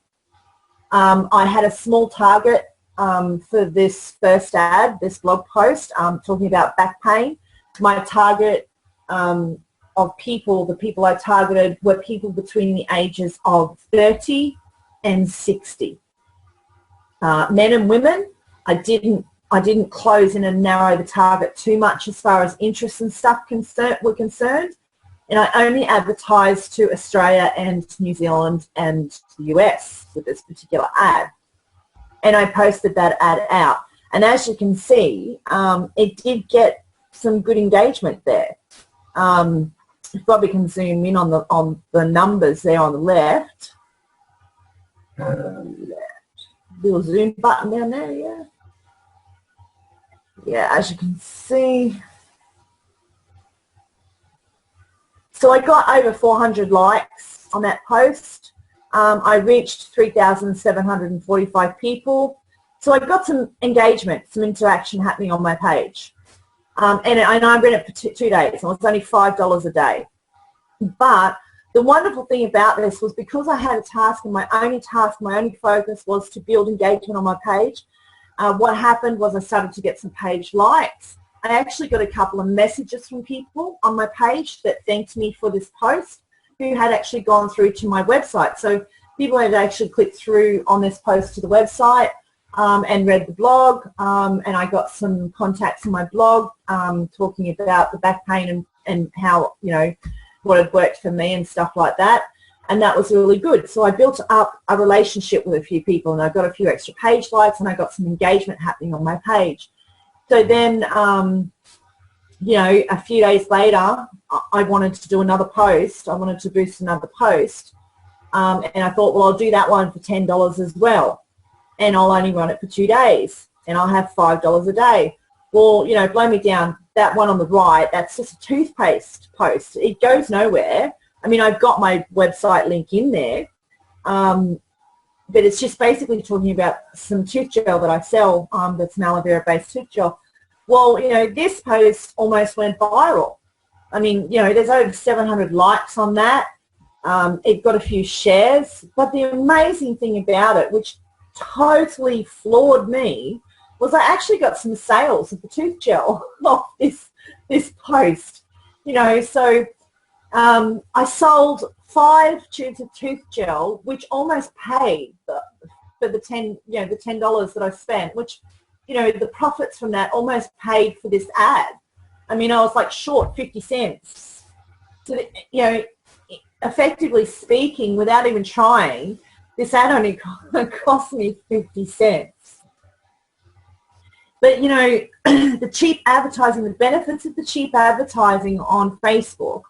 I had a small target for this first ad, this blog post, talking about back pain. My target of people, the people I targeted were people between the ages of 30 and 60. Men and women, I didn't close in and narrow the target too much as far as interests and stuff were concerned. And I only advertised to Australia and New Zealand and the US with this particular ad. And I posted that ad out. And as you can see, it did get some good engagement there. You probably can zoom in on the numbers there on the left. Little zoom button down there, yeah. Yeah, as you can see. So I got over 400 likes on that post. I reached 3,745 people. So I got some engagement, some interaction happening on my page. And I ran it for 2 days. It was only $5 a day. But the wonderful thing about this was because I had a task and my only focus was to build engagement on my page, what happened was I started to get some page likes. I actually got a couple of messages from people on my page that thanked me for this post who had actually gone through to my website. So people had actually clicked through on this post to the website and read the blog, and I got some contacts on my blog talking about the back pain and how, you know, what had worked for me and stuff like that. And that was really good. So I built up a relationship with a few people, and I got a few extra page likes, and I got some engagement happening on my page. So then, you know, a few days later, I wanted to do another post. I wanted to boost another post. And I thought, well, I'll do that one for $10 as well. And I'll only run it for 2 days. And I'll have $5 a day. Well, you know, blow me down. That one on the right, that's just a toothpaste post. It goes nowhere. I mean, I've got my website link in there. But it's just basically talking about some tooth gel that I sell that's an aloe vera based tooth gel. Well, you know, this post almost went viral. I mean, you know, there's over 700 likes on that. It got a few shares. But the amazing thing about it, which totally floored me, was I actually got some sales of the tooth gel off this post. You know, so I sold 5 tubes of tooth gel, which almost paid for the $10 that I spent, which, you know, the profits from that almost paid for this ad. I mean, I was like short 50 cents. So, you know, effectively speaking, without even trying, this ad only cost me 50 cents. But, you know, the cheap advertising, the benefits of the cheap advertising on Facebook,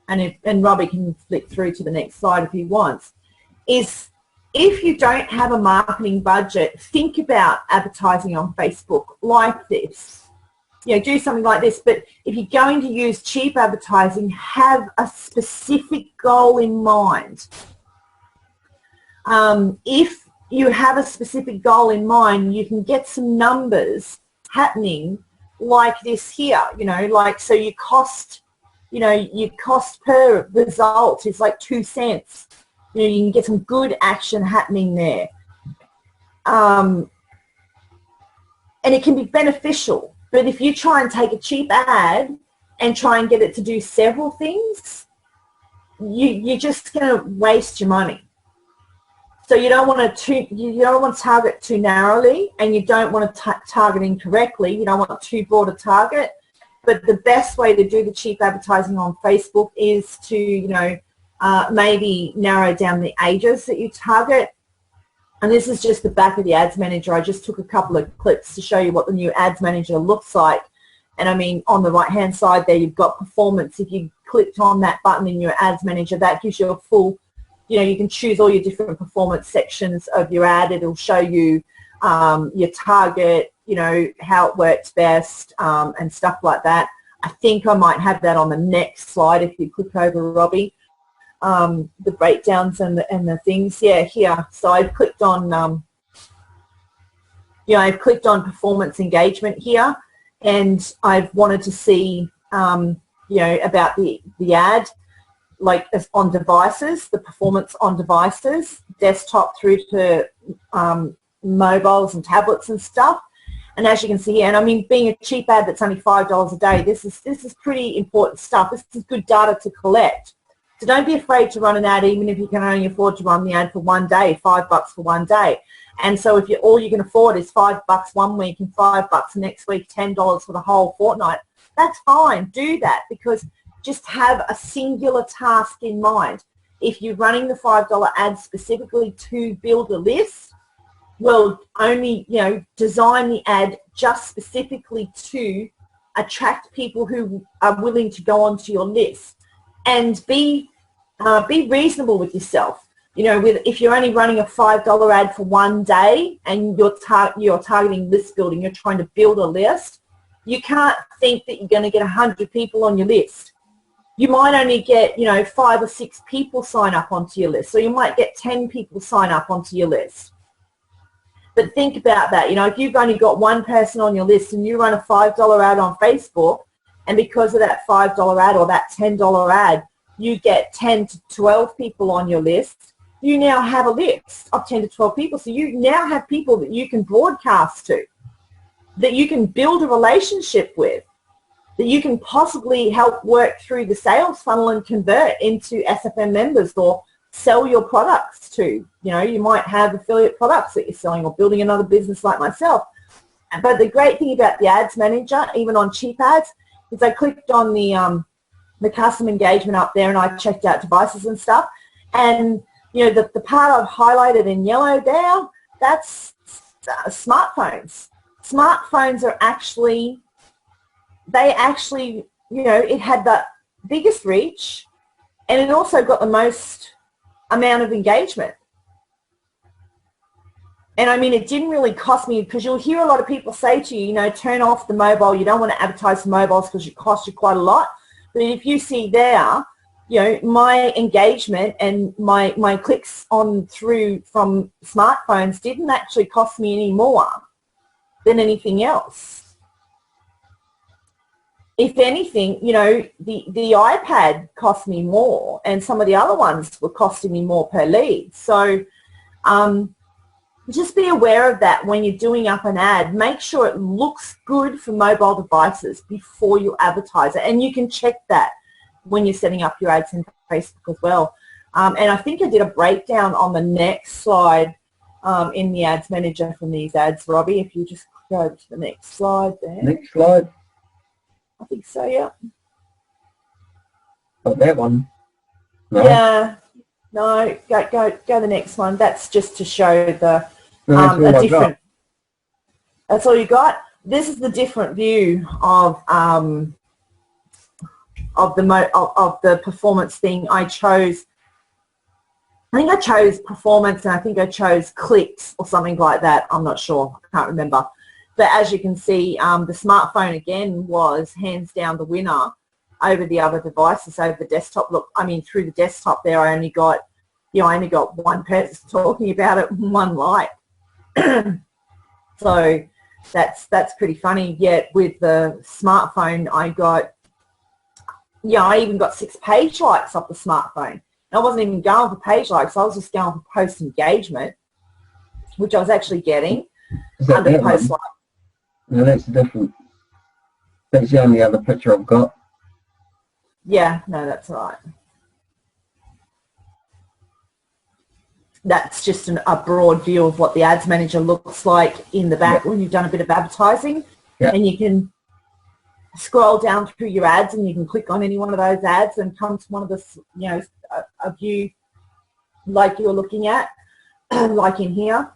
and Robbie can flick through to the next slide if he wants, is if you don't have a marketing budget, think about advertising on Facebook like this. You know, do something like this. But if you're going to use cheap advertising, have a specific goal in mind. If you have a specific goal in mind, you can get some numbers happening like this here, you know, like, so your cost per result is like 2 cents. You know, you can get some good action happening there. And it can be beneficial. But if you try and take a cheap ad and try and get it to do several things, you're just going to waste your money. So you don't want to target too narrowly, and you don't want to target incorrectly. You don't want too broad a target. But the best way to do the cheap advertising on Facebook is to, you know, maybe narrow down the ages that you target. And this is just the back of the Ads Manager. I just took a couple of clips to show you what the new Ads Manager looks like. And I mean, on the right-hand side there, you've got performance. If you clicked on that button in your Ads Manager, that gives you a full, you know, you can choose all your different performance sections of your ad. It'll show you your target, you know, how it works best, and stuff like that. I think I might have that on the next slide if you click over, Robbie. The breakdowns and the things, yeah, here. So I've clicked on, you know, I've clicked on performance engagement here, and I've wanted to see, you know, about the ad, like on devices, the performance on devices, desktop through to mobiles and tablets and stuff. And as you can see here, and I mean, being a cheap ad that's only $5 a day, this is pretty important stuff. This is good data to collect. So don't be afraid to run an ad, even if you can only afford to run the ad for 1 day, $5 for 1 day. And so if all you can afford is $5 1 week and $5 the next week, $10 for the whole fortnight, that's fine. Do that, because just have a singular task in mind. If you're running the $5 ad specifically to build a list, well, only, you know, design the ad just specifically to attract people who are willing to go onto your list. And be reasonable with yourself. You know, if you're only running a $5 ad for 1 day and you're targeting list building, you're trying to build a list, you can't think that you're going to get 100 people on your list. You might only get, you know, 5 or 6 people sign up onto your list. So you might get 10 people sign up onto your list. But think about that. You know, if you've only got 1 person on your list and you run a $5 ad on Facebook, and because of that $5 ad or that $10 ad, you get 10 to 12 people on your list, you now have a list of 10 to 12 people. So you now have people that you can broadcast to, that you can build a relationship with, that you can possibly help work through the sales funnel and convert into SFM members or sell your products to. You know, you might have affiliate products that you're selling or building another business like myself. But the great thing about the ads manager, even on cheap ads, is I clicked on the custom engagement up there and I checked out devices and stuff. And, you know, the part I've highlighted in yellow there, that's smartphones. Smartphones are actually, you know, it had the biggest reach and it also got the most amount of engagement. And I mean, it didn't really cost me, because you'll hear a lot of people say to you, you know, turn off the mobile. You don't want to advertise the mobiles because it costs you quite a lot. But if you see there, you know, my engagement and my clicks on through from smartphones didn't actually cost me any more than anything else. If anything, you know, the iPad cost me more and some of the other ones were costing me more per lead. So just be aware of that when you're doing up an ad. Make sure it looks good for mobile devices before you advertise it. And you can check that when you're setting up your ads in Facebook as well. And I think I did a breakdown on the next slide in the ads manager from these ads, Robbie, if you just go to the next slide there. Next slide. I think so, yeah. Oh, that one. No. Yeah. No, go the next one. That's just to show the No, a different. That's all you got. This is the different view of the performance thing. I think I chose performance, and I think I chose clicks or something like that. I'm not sure. I can't remember. But as you can see, the smartphone again was hands down the winner over the other devices, over the desktop. Look, I mean, through the desktop there, I only got one person talking about it, one like. So that's pretty funny. Yet with the smartphone, I even got 6 page likes off the smartphone. And I wasn't even going for page likes. I was just going for post engagement, which I was actually getting under post likes. No, that's different. That's the only other picture I've got. Yeah, no, that's right. That's just a broad view of what the ads manager looks like in the back when you've done a bit of advertising. Yep. And you can scroll down through your ads and you can click on any one of those ads and come to one of the, you know, a view like you're looking at, like in here.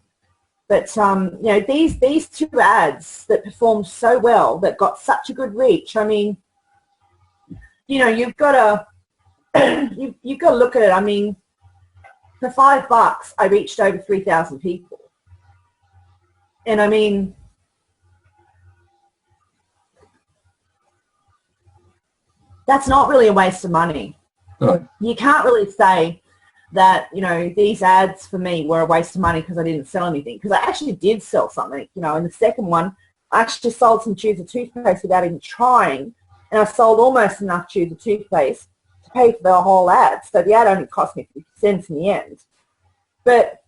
But, you know, these 2 ads that performed so well, that got such a good reach, I mean, you know, you've got to, you've got to look at it. I mean, for $5, I reached over 3,000 people. And I mean, that's not really a waste of money. No. You can't really say that, you know, these ads for me were a waste of money because I didn't sell anything, because I actually did sell something. You know, in the second one, I actually sold some tubes of toothpaste without even trying, and I sold almost enough tubes of toothpaste to pay for the whole ad. So the ad only cost me 50 cents in the end. But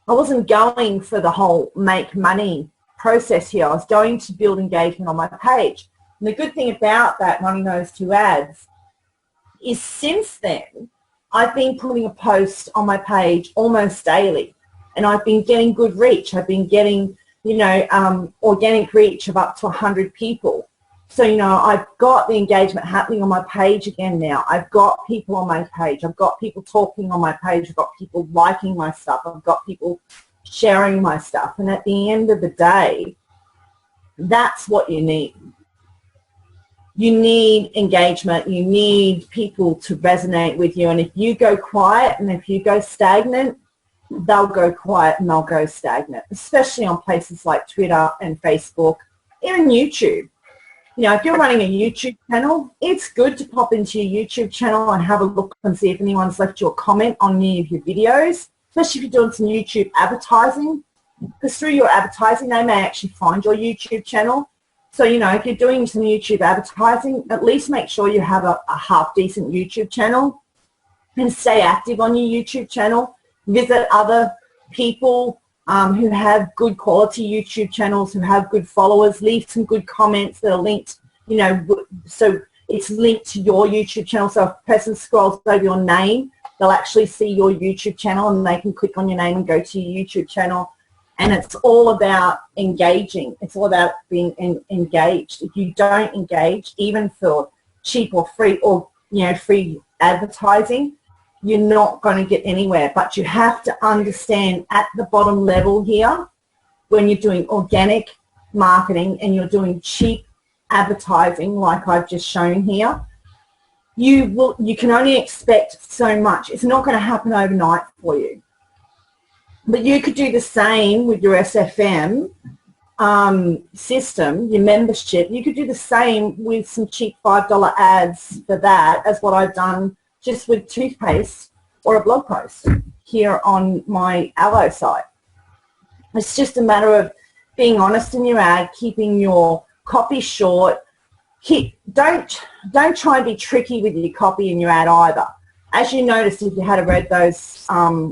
I wasn't going for the whole make money process here. I was going to build engagement on my page. And the good thing about that, running those 2 ads, is since then, I've been putting a post on my page almost daily, and I've been getting good reach. I've been getting, you know, organic reach of up to 100 people. So, you know, I've got the engagement happening on my page again now. I've got people on my page. I've got people talking on my page. I've got people liking my stuff. I've got people sharing my stuff. And at the end of the day, that's what you need. You need engagement. You need people to resonate with you. And if you go quiet and if you go stagnant, they'll go quiet and they'll go stagnant, especially on places like Twitter and Facebook, even YouTube. You know, if you're running a YouTube channel, it's good to pop into your YouTube channel and have a look and see if anyone's left you a comment on any of your videos, especially if you're doing some YouTube advertising, because through your advertising, they may actually find your YouTube channel. So, you know, if you're doing some YouTube advertising, at least make sure you have a half-decent YouTube channel and stay active on your YouTube channel. visit other people who have good quality YouTube channels, who have good followers, leave some good comments that are linked, you know, so it's linked to your YouTube channel. So if a person scrolls over your name, they'll actually see your YouTube channel and they can click on your name and go to your YouTube channel. And it's all about engaging. It's all about being engaged. If you don't engage, even for cheap or free or, you know, free advertising, you're not going to get anywhere. But you have to understand at the bottom level here, when you're doing organic marketing and you're doing cheap advertising like I've just shown here, you can only expect so much. It's not going to happen overnight for you. But you could do the same with your SFM system, your membership. You could do the same with some cheap $5 ads for that as what I've done just with toothpaste or a blog post here on my Aloe site. It's just a matter of being honest in your ad, keeping your copy short. Don't try and be tricky with your copy in your ad either. As you noticed, if you had read those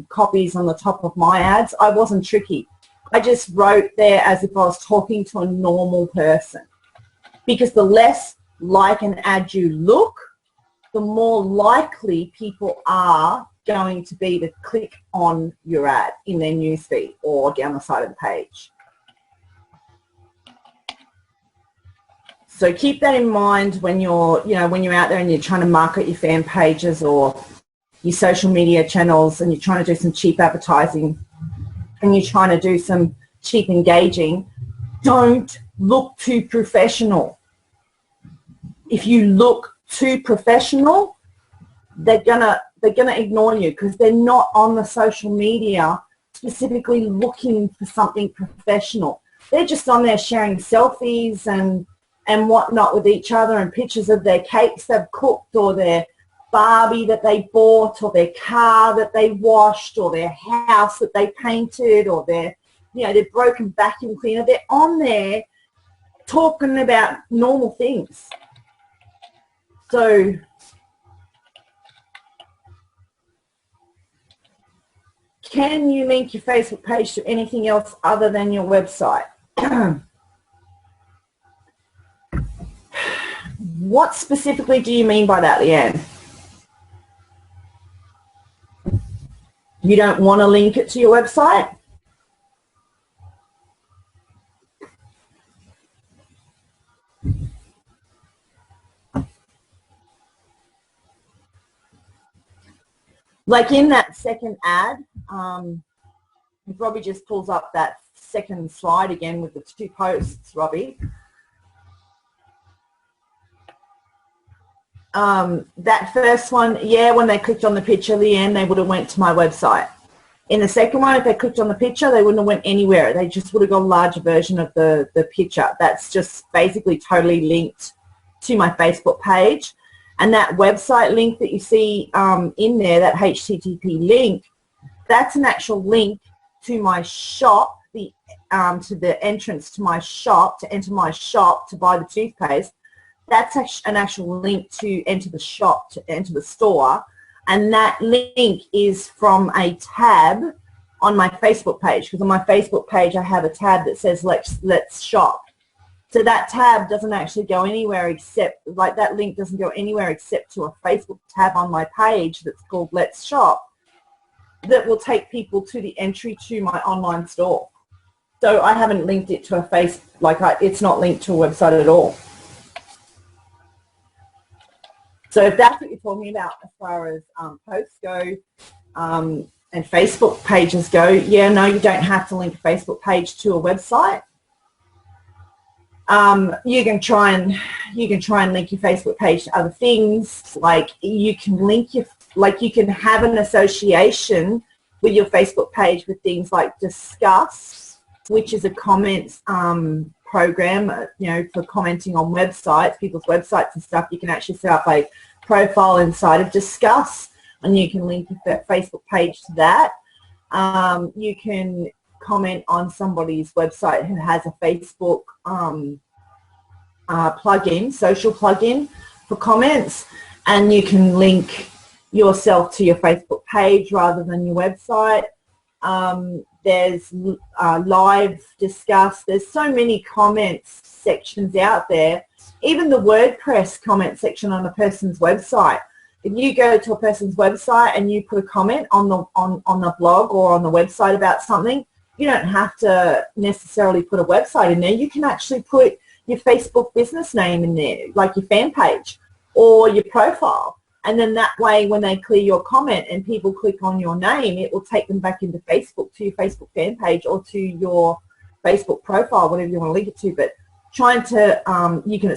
copies on the top of my ads, I wasn't tricky. I just wrote there as if I was talking to a normal person. Because the less like an ad you look, the more likely people are going to be to click on your ad in their newsfeed or down the side of the page. So keep that in mind when you're, when you're out there and you're trying to market your fan pages or your social media channels and you're trying to do some cheap advertising and you're trying to do some cheap engaging. Don't look too professional. If you look too professional, they're gonna ignore you because they're not on the social media specifically looking for something professional. They're just on there sharing selfies and whatnot with each other and pictures of their cakes they've cooked or their Barbie that they bought or their car that they washed or their house that they painted or their broken vacuum cleaner. They're on there talking about normal things. So can you link your Facebook page to anything else other than your website? What specifically do you mean by that, Leanne? You don't want to link it to your website? Like in that second ad, it Robbie just pulls up that second slide again with the two posts, Robbie. That first one, yeah, when they clicked on the picture, Leanne, they would have went to my website. In the second one, if they clicked on the picture, they wouldn't have went anywhere. They just would have got a larger version of the picture. That's just basically totally linked to my Facebook page. And that website link that you see in there, that HTTP link, that's an actual link to my shop, to the entrance to my shop, to enter my shop to buy the toothpaste. That's an actual link to enter the shop, to enter the store. And that link is from a tab on my Facebook page, because on my Facebook page I have a tab that says Let's Shop. So that tab doesn't actually go anywhere except, like that link doesn't go anywhere except to a Facebook tab on my page that's called Let's Shop that will take people to the entry to my online store. So I haven't linked it to a it's not linked to a website at all. So if that's what you're talking about as far as posts go and Facebook pages go, yeah, no, you don't have to link a Facebook page to a website. You can try and link your Facebook page to other things. Like you can link you can have an association with your Facebook page with things like Discuss, which is a comments program, for commenting on websites, people's websites and stuff. You can actually set up a profile inside of Discuss, and you can link your Facebook page to that. You can comment on somebody's website who has a Facebook plugin, social plugin for comments, and you can link yourself to your Facebook page rather than your website. There's live discuss. There's so many comments sections out there. Even the WordPress comment section on a person's website. If you go to a person's website and you put a comment on the blog or on the website about something, you don't have to necessarily put a website in there. You can actually put your Facebook business name in there, like your fan page or your profile. And then that way, when they clear your comment and people click on your name, it will take them back into Facebook, to your Facebook fan page or to your Facebook profile, whatever you want to link it to. But trying to, you can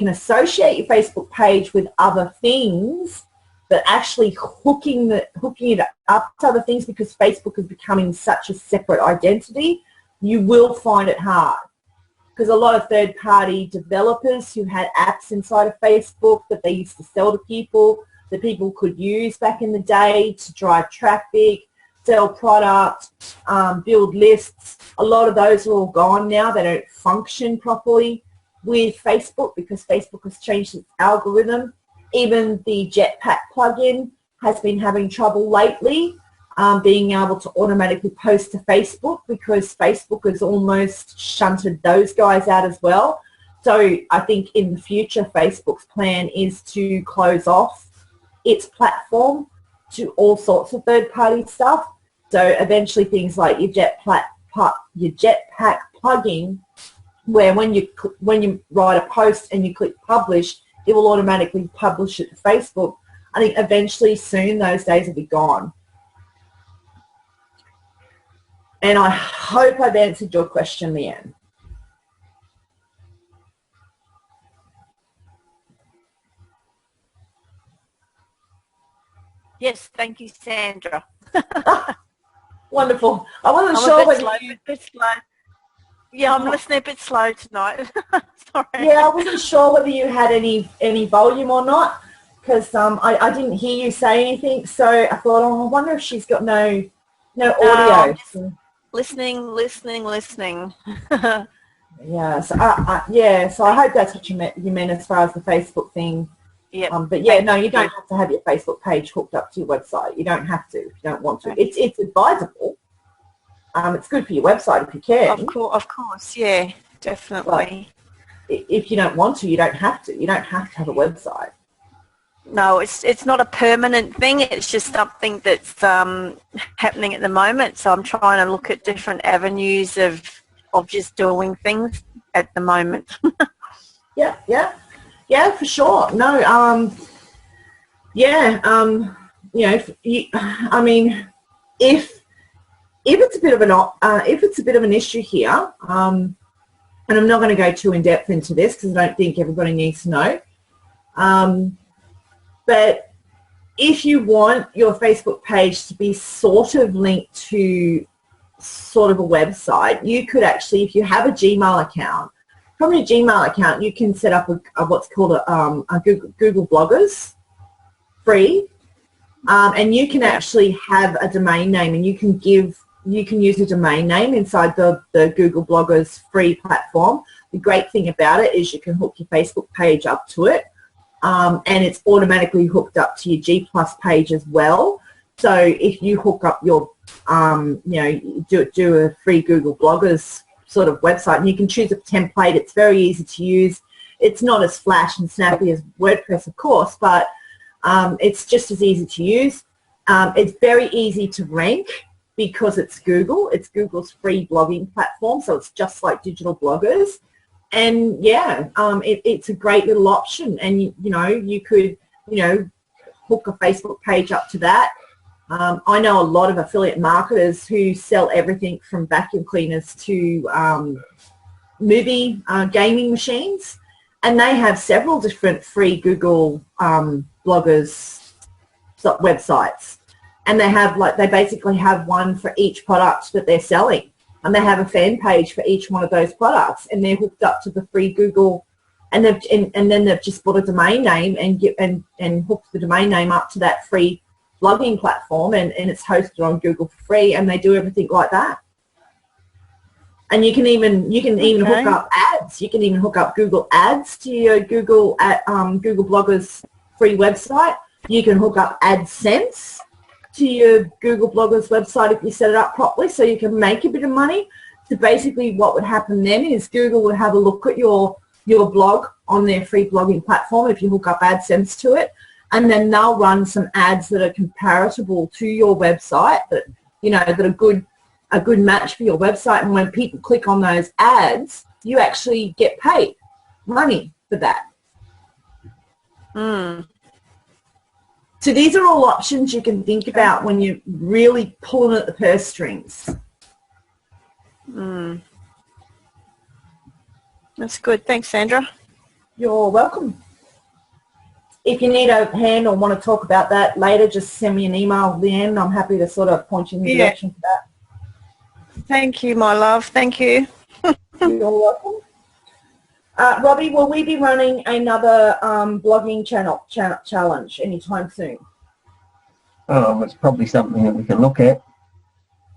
associate your Facebook page with other things, but actually hooking it up to other things, because Facebook is becoming such a separate identity, you will find it hard. Because a lot of third-party developers who had apps inside of Facebook that they used to sell to people, that people could use back in the day to drive traffic, sell product, build lists. A lot of those are all gone now. They don't function properly with Facebook because Facebook has changed its algorithm. Even the Jetpack plugin has been having trouble lately being able to automatically post to Facebook, because Facebook has almost shunted those guys out as well. So I think in the future, Facebook's plan is to close off its platform to all sorts of third-party stuff. So eventually things like your Jetpack plugin, where when you write a post and you click publish, it will automatically publish it to Facebook. I think eventually soon those days will be gone. And I hope I've answered your question, Leanne. Yes, thank you, Sandra. Wonderful. I wasn't sure whether you... a bit slow. Yeah, I'm listening a bit slow tonight. Sorry. Yeah, I wasn't sure whether you had any volume or not, because I didn't hear you say anything. So I thought, oh, I wonder if she's got no audio. Listening. Yeah. So I hope that's what you meant as far as the Facebook thing. Yeah. But yeah, no, you don't have to have your Facebook page hooked up to your website. You don't have to if you don't want to. It's advisable. It's good for your website if you can. Of course, yeah, definitely. But if you don't want to, you don't have to. You don't have to have a website. No, it's not a permanent thing. It's just something that's happening at the moment. So I'm trying to look at different avenues of just doing things at the moment. Yeah, for sure. No, if it's a bit of an issue here, and I'm not going to go too in depth into this because I don't think everybody needs to know. But if you want your Facebook page to be sort of linked to sort of a website, you could actually, if you have a Gmail account, from your Gmail account, you can set up what's called a Google Bloggers free, and you can actually have a domain name, and you can use a domain name inside the Google Bloggers free platform. The great thing about it is you can hook your Facebook page up to it, and it's automatically hooked up to your G+ page as well. So if you hook up your, do a free Google Bloggers sort of website, and you can choose a template. It's very easy to use. It's not as flash and snappy as WordPress, of course, but it's just as easy to use. It's very easy to rank because it's Google. It's Google's free blogging platform, so it's just like digital bloggers. And yeah, it's a great little option. And you could hook a Facebook page up to that. I know a lot of affiliate marketers who sell everything from vacuum cleaners to movie gaming machines, and they have several different free Google bloggers websites, and they basically have one for each product that they're selling, and they have a fan page for each one of those products, and they're hooked up to the free Google, and then they've just bought a domain name and hooked the domain name up to that free blogging platform, and it's hosted on Google for free, and they do everything like that. And you can even hook up ads. You can even hook up Google Ads to your Google Bloggers free website, You can hook up AdSense to your Google Bloggers website if you set it up properly, so you can make a bit of money. So basically what would happen then is Google would have a look at your blog on their free blogging platform if you hook up AdSense to it, and then they'll run some ads that are comparable to your website, that that are a good match for your website. And when people click on those ads, you actually get paid money for that. So these are all options you can think about when you're really pulling at the purse strings. That's good. Thanks, Sandra. You're welcome. If you need a hand or want to talk about that later, just send me an email, Leanne. I'm happy to sort of point you in the direction for that. Thank you, my love. Thank you. You're welcome. Robbie, will we be running another blogging challenge anytime soon? Oh, it's probably something that we can look at.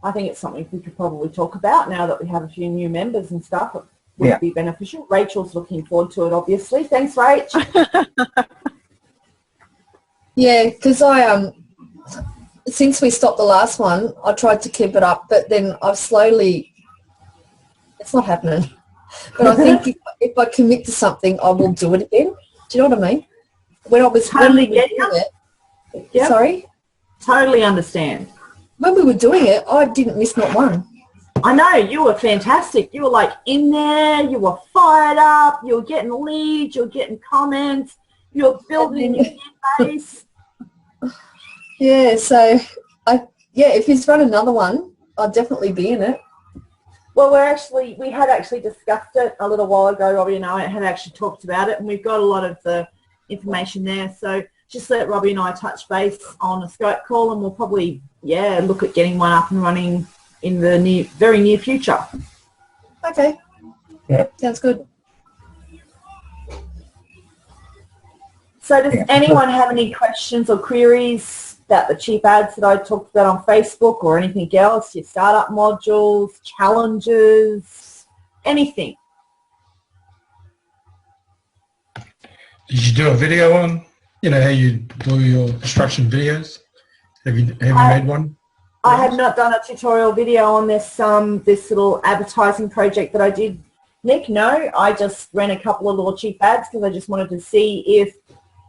I think it's something we could probably talk about now that we have a few new members and stuff. It would be beneficial. Rachel's looking forward to it, obviously. Thanks, Rach. Yeah, because since we stopped the last one, I tried to keep it up, but then I've slowly, it's not happening. But I think if I commit to something, I will do it again. Do you know what I mean? When I was totally getting it. Yep. Sorry? Totally understand. When we were doing it, I didn't miss not one. I know, you were fantastic. You were like in there, you were fired up, you were getting leads, you were getting comments, you were building your base. Yeah, so if he's run another one, I'll definitely be in it. Well, we had actually discussed it a little while ago, Robbie and I had actually talked about it, and we've got a lot of the information there. So just let Robbie and I touch base on a Skype call, and we'll probably, look at getting one up and running in the very near future. Okay. Yeah. Sounds good. So does anyone have any questions or queries about the cheap ads that I talked about on Facebook or anything else, your startup modules, challenges, anything? Did you do a video on, how you do your instruction videos? Have you made one? I have not done a tutorial video on this little advertising project that I did, Nick. No, I just ran a couple of little cheap ads because I just wanted to see if,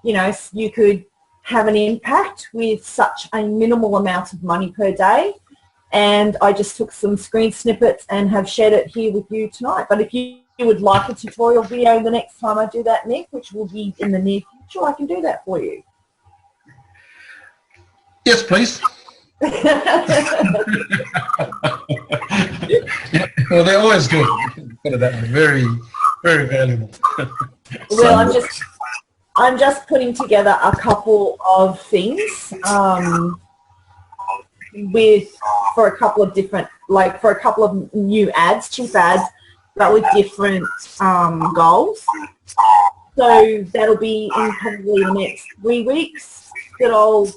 you could have an impact with such a minimal amount of money per day. And I just took some screen snippets and have shared it here with you tonight. But if you would like a tutorial video the next time I do that, Nick, which will be in the near future, I can do that for you. Yes, please. Well, they're always good. Put it that way. Very, very valuable. Well, I'm just putting together a couple of things for a couple of different, for a couple of new ads, cheap ads, but with different goals. So that'll be in probably the next 3 weeks that I'll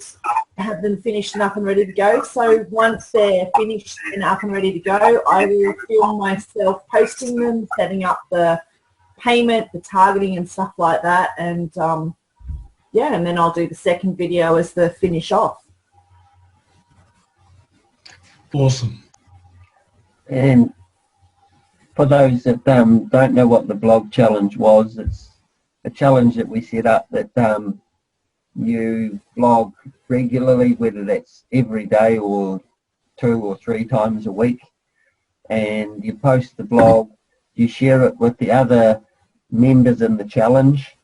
have them finished and up and ready to go. So once they're finished and up and ready to go, I will film myself posting them, setting up the payment, the targeting and stuff like that, and and then I'll do the second video as the finish off. Awesome. And for those that don't know what the blog challenge was, it's a challenge that we set up that you blog regularly, whether that's every day or 2 or 3 times a week, and you post the blog, you share it with the other members in the challenge,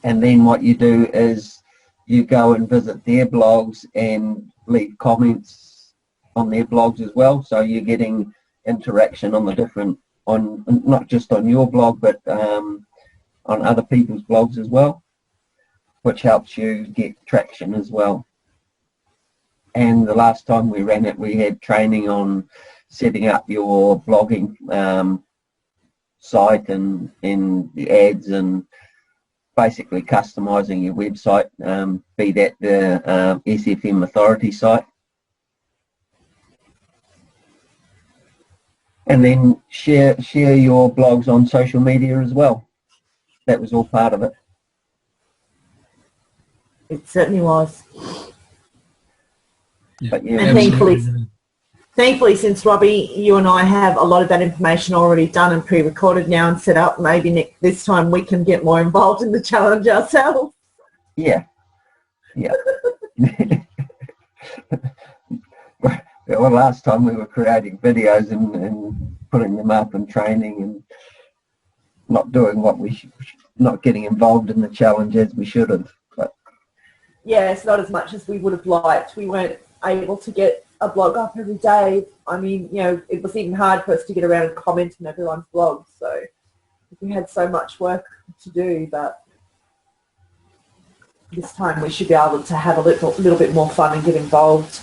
and then what you do is you go and visit their blogs and leave comments on their blogs as well, so you're getting interaction on the different, not just on your blog, but on other people's blogs as well, which helps you get traction as well. And the last time we ran it, we had training on setting up your blogging site and the ads, and basically customizing your website, be that the SFM authority site. And then share your blogs on social media as well. That was all part of it. It certainly was. Yeah, But yeah, And absolutely. thankfully, since Robbie, you and I have a lot of that information already done and pre-recorded now and set up, maybe this time we can get more involved in the challenge ourselves. yeah. Well, last time we were creating videos and putting them up and training and not doing what we should, not getting involved in the challenge as we should have. But Yeah, it's not as much as we would have liked. We weren't able to get a blog up every day. I mean, you know, it was even hard for us to get around and comment on everyone's blogs. So we had so much work to do, but this time we should be able to have a little bit more fun and get involved.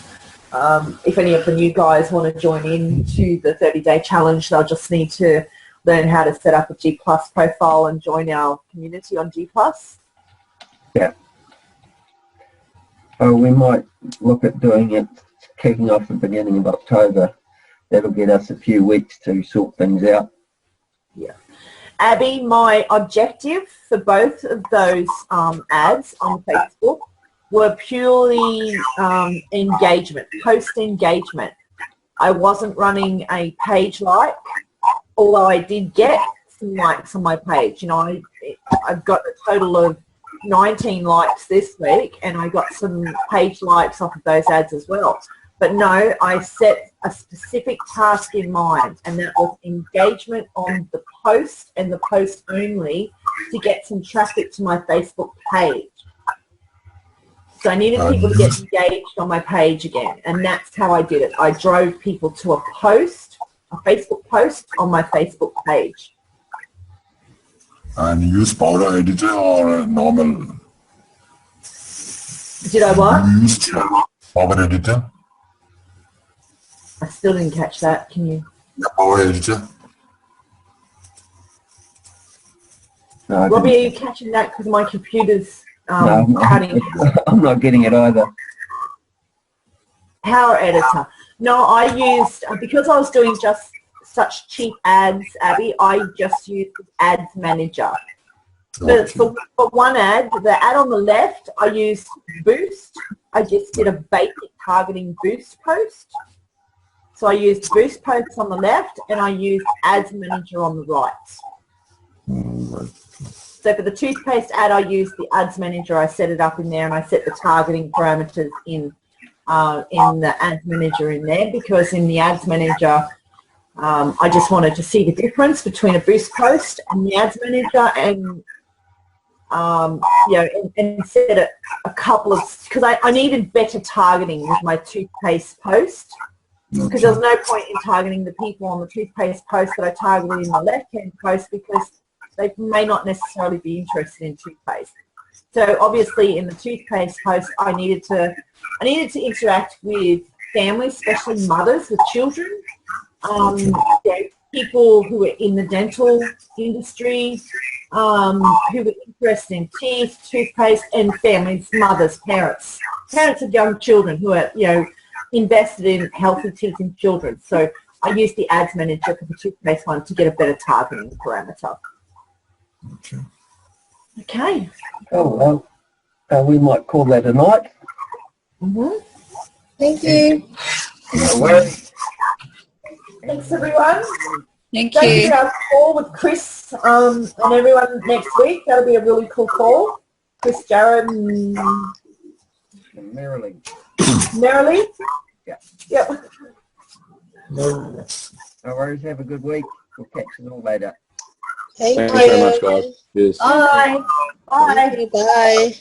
If any of the new guys want to join in to the 30-day challenge, they'll just need to learn how to set up a G+ profile and join our community on G+. yeah. Oh, we might look at doing it, kicking off the beginning of October. That'll get us a few weeks to sort things out. Yeah. Abby, my objective for both of those ads on Facebook were purely engagement, post engagement. I wasn't running a page like, although I did get some likes on my page. You know, I've got a total of 19 likes this week, and I got some page likes off of those ads as well. But no, I set a specific task in mind, and that was engagement on the post and the post only to get some traffic to my Facebook page. So I needed people to get engaged on my page again, and that's how I did it. I drove people to a post, a Facebook post on my Facebook page. And you use powder editor or normal? Did I what? You use power editor? I still didn't catch that. Can you? Yeah, power editor. No, Robbie, are you catching that? Because my computer's no, cutting. I'm not getting it either. Power editor. No, I used, because I was doing just such cheap ads, Abby, I just used Ads Manager. But for one ad, the ad on the left, I used Boost. I just did a basic targeting Boost post. So I used Boost posts on the left, and I used Ads Manager on the right. So for the toothpaste ad, I used the Ads Manager. I set it up in there, and I set the targeting parameters in the Ads Manager in there, because in the Ads Manager, I just wanted to see the difference between a Boost post and the Ads Manager, and you know, and set it a couple of, because I needed better targeting with my toothpaste post, because there was no point in targeting the people on the toothpaste post that I targeted in the left-hand post, because they may not necessarily be interested in toothpaste. So obviously in the toothpaste post, I needed to interact with families, especially mothers with children, people who are in the dental industry, who were interested in teeth, toothpaste, and families, mothers, parents of young children who are, you know, invested in healthy teeth in children. So I used the Ads Manager for the toothpaste one to get a better targeting parameter. Okay. Oh, well, we might call that a night. Thank you. No worries. Thanks, everyone. Thank Don't you. forget our call with Chris and everyone next week. That'll be a really cool call. Chris, Jared, and Marilyn. Yeah. Yep. No worries. Have a good week. We'll catch you all later. Thank you so much, guys. Cheers. Bye. Bye. Bye.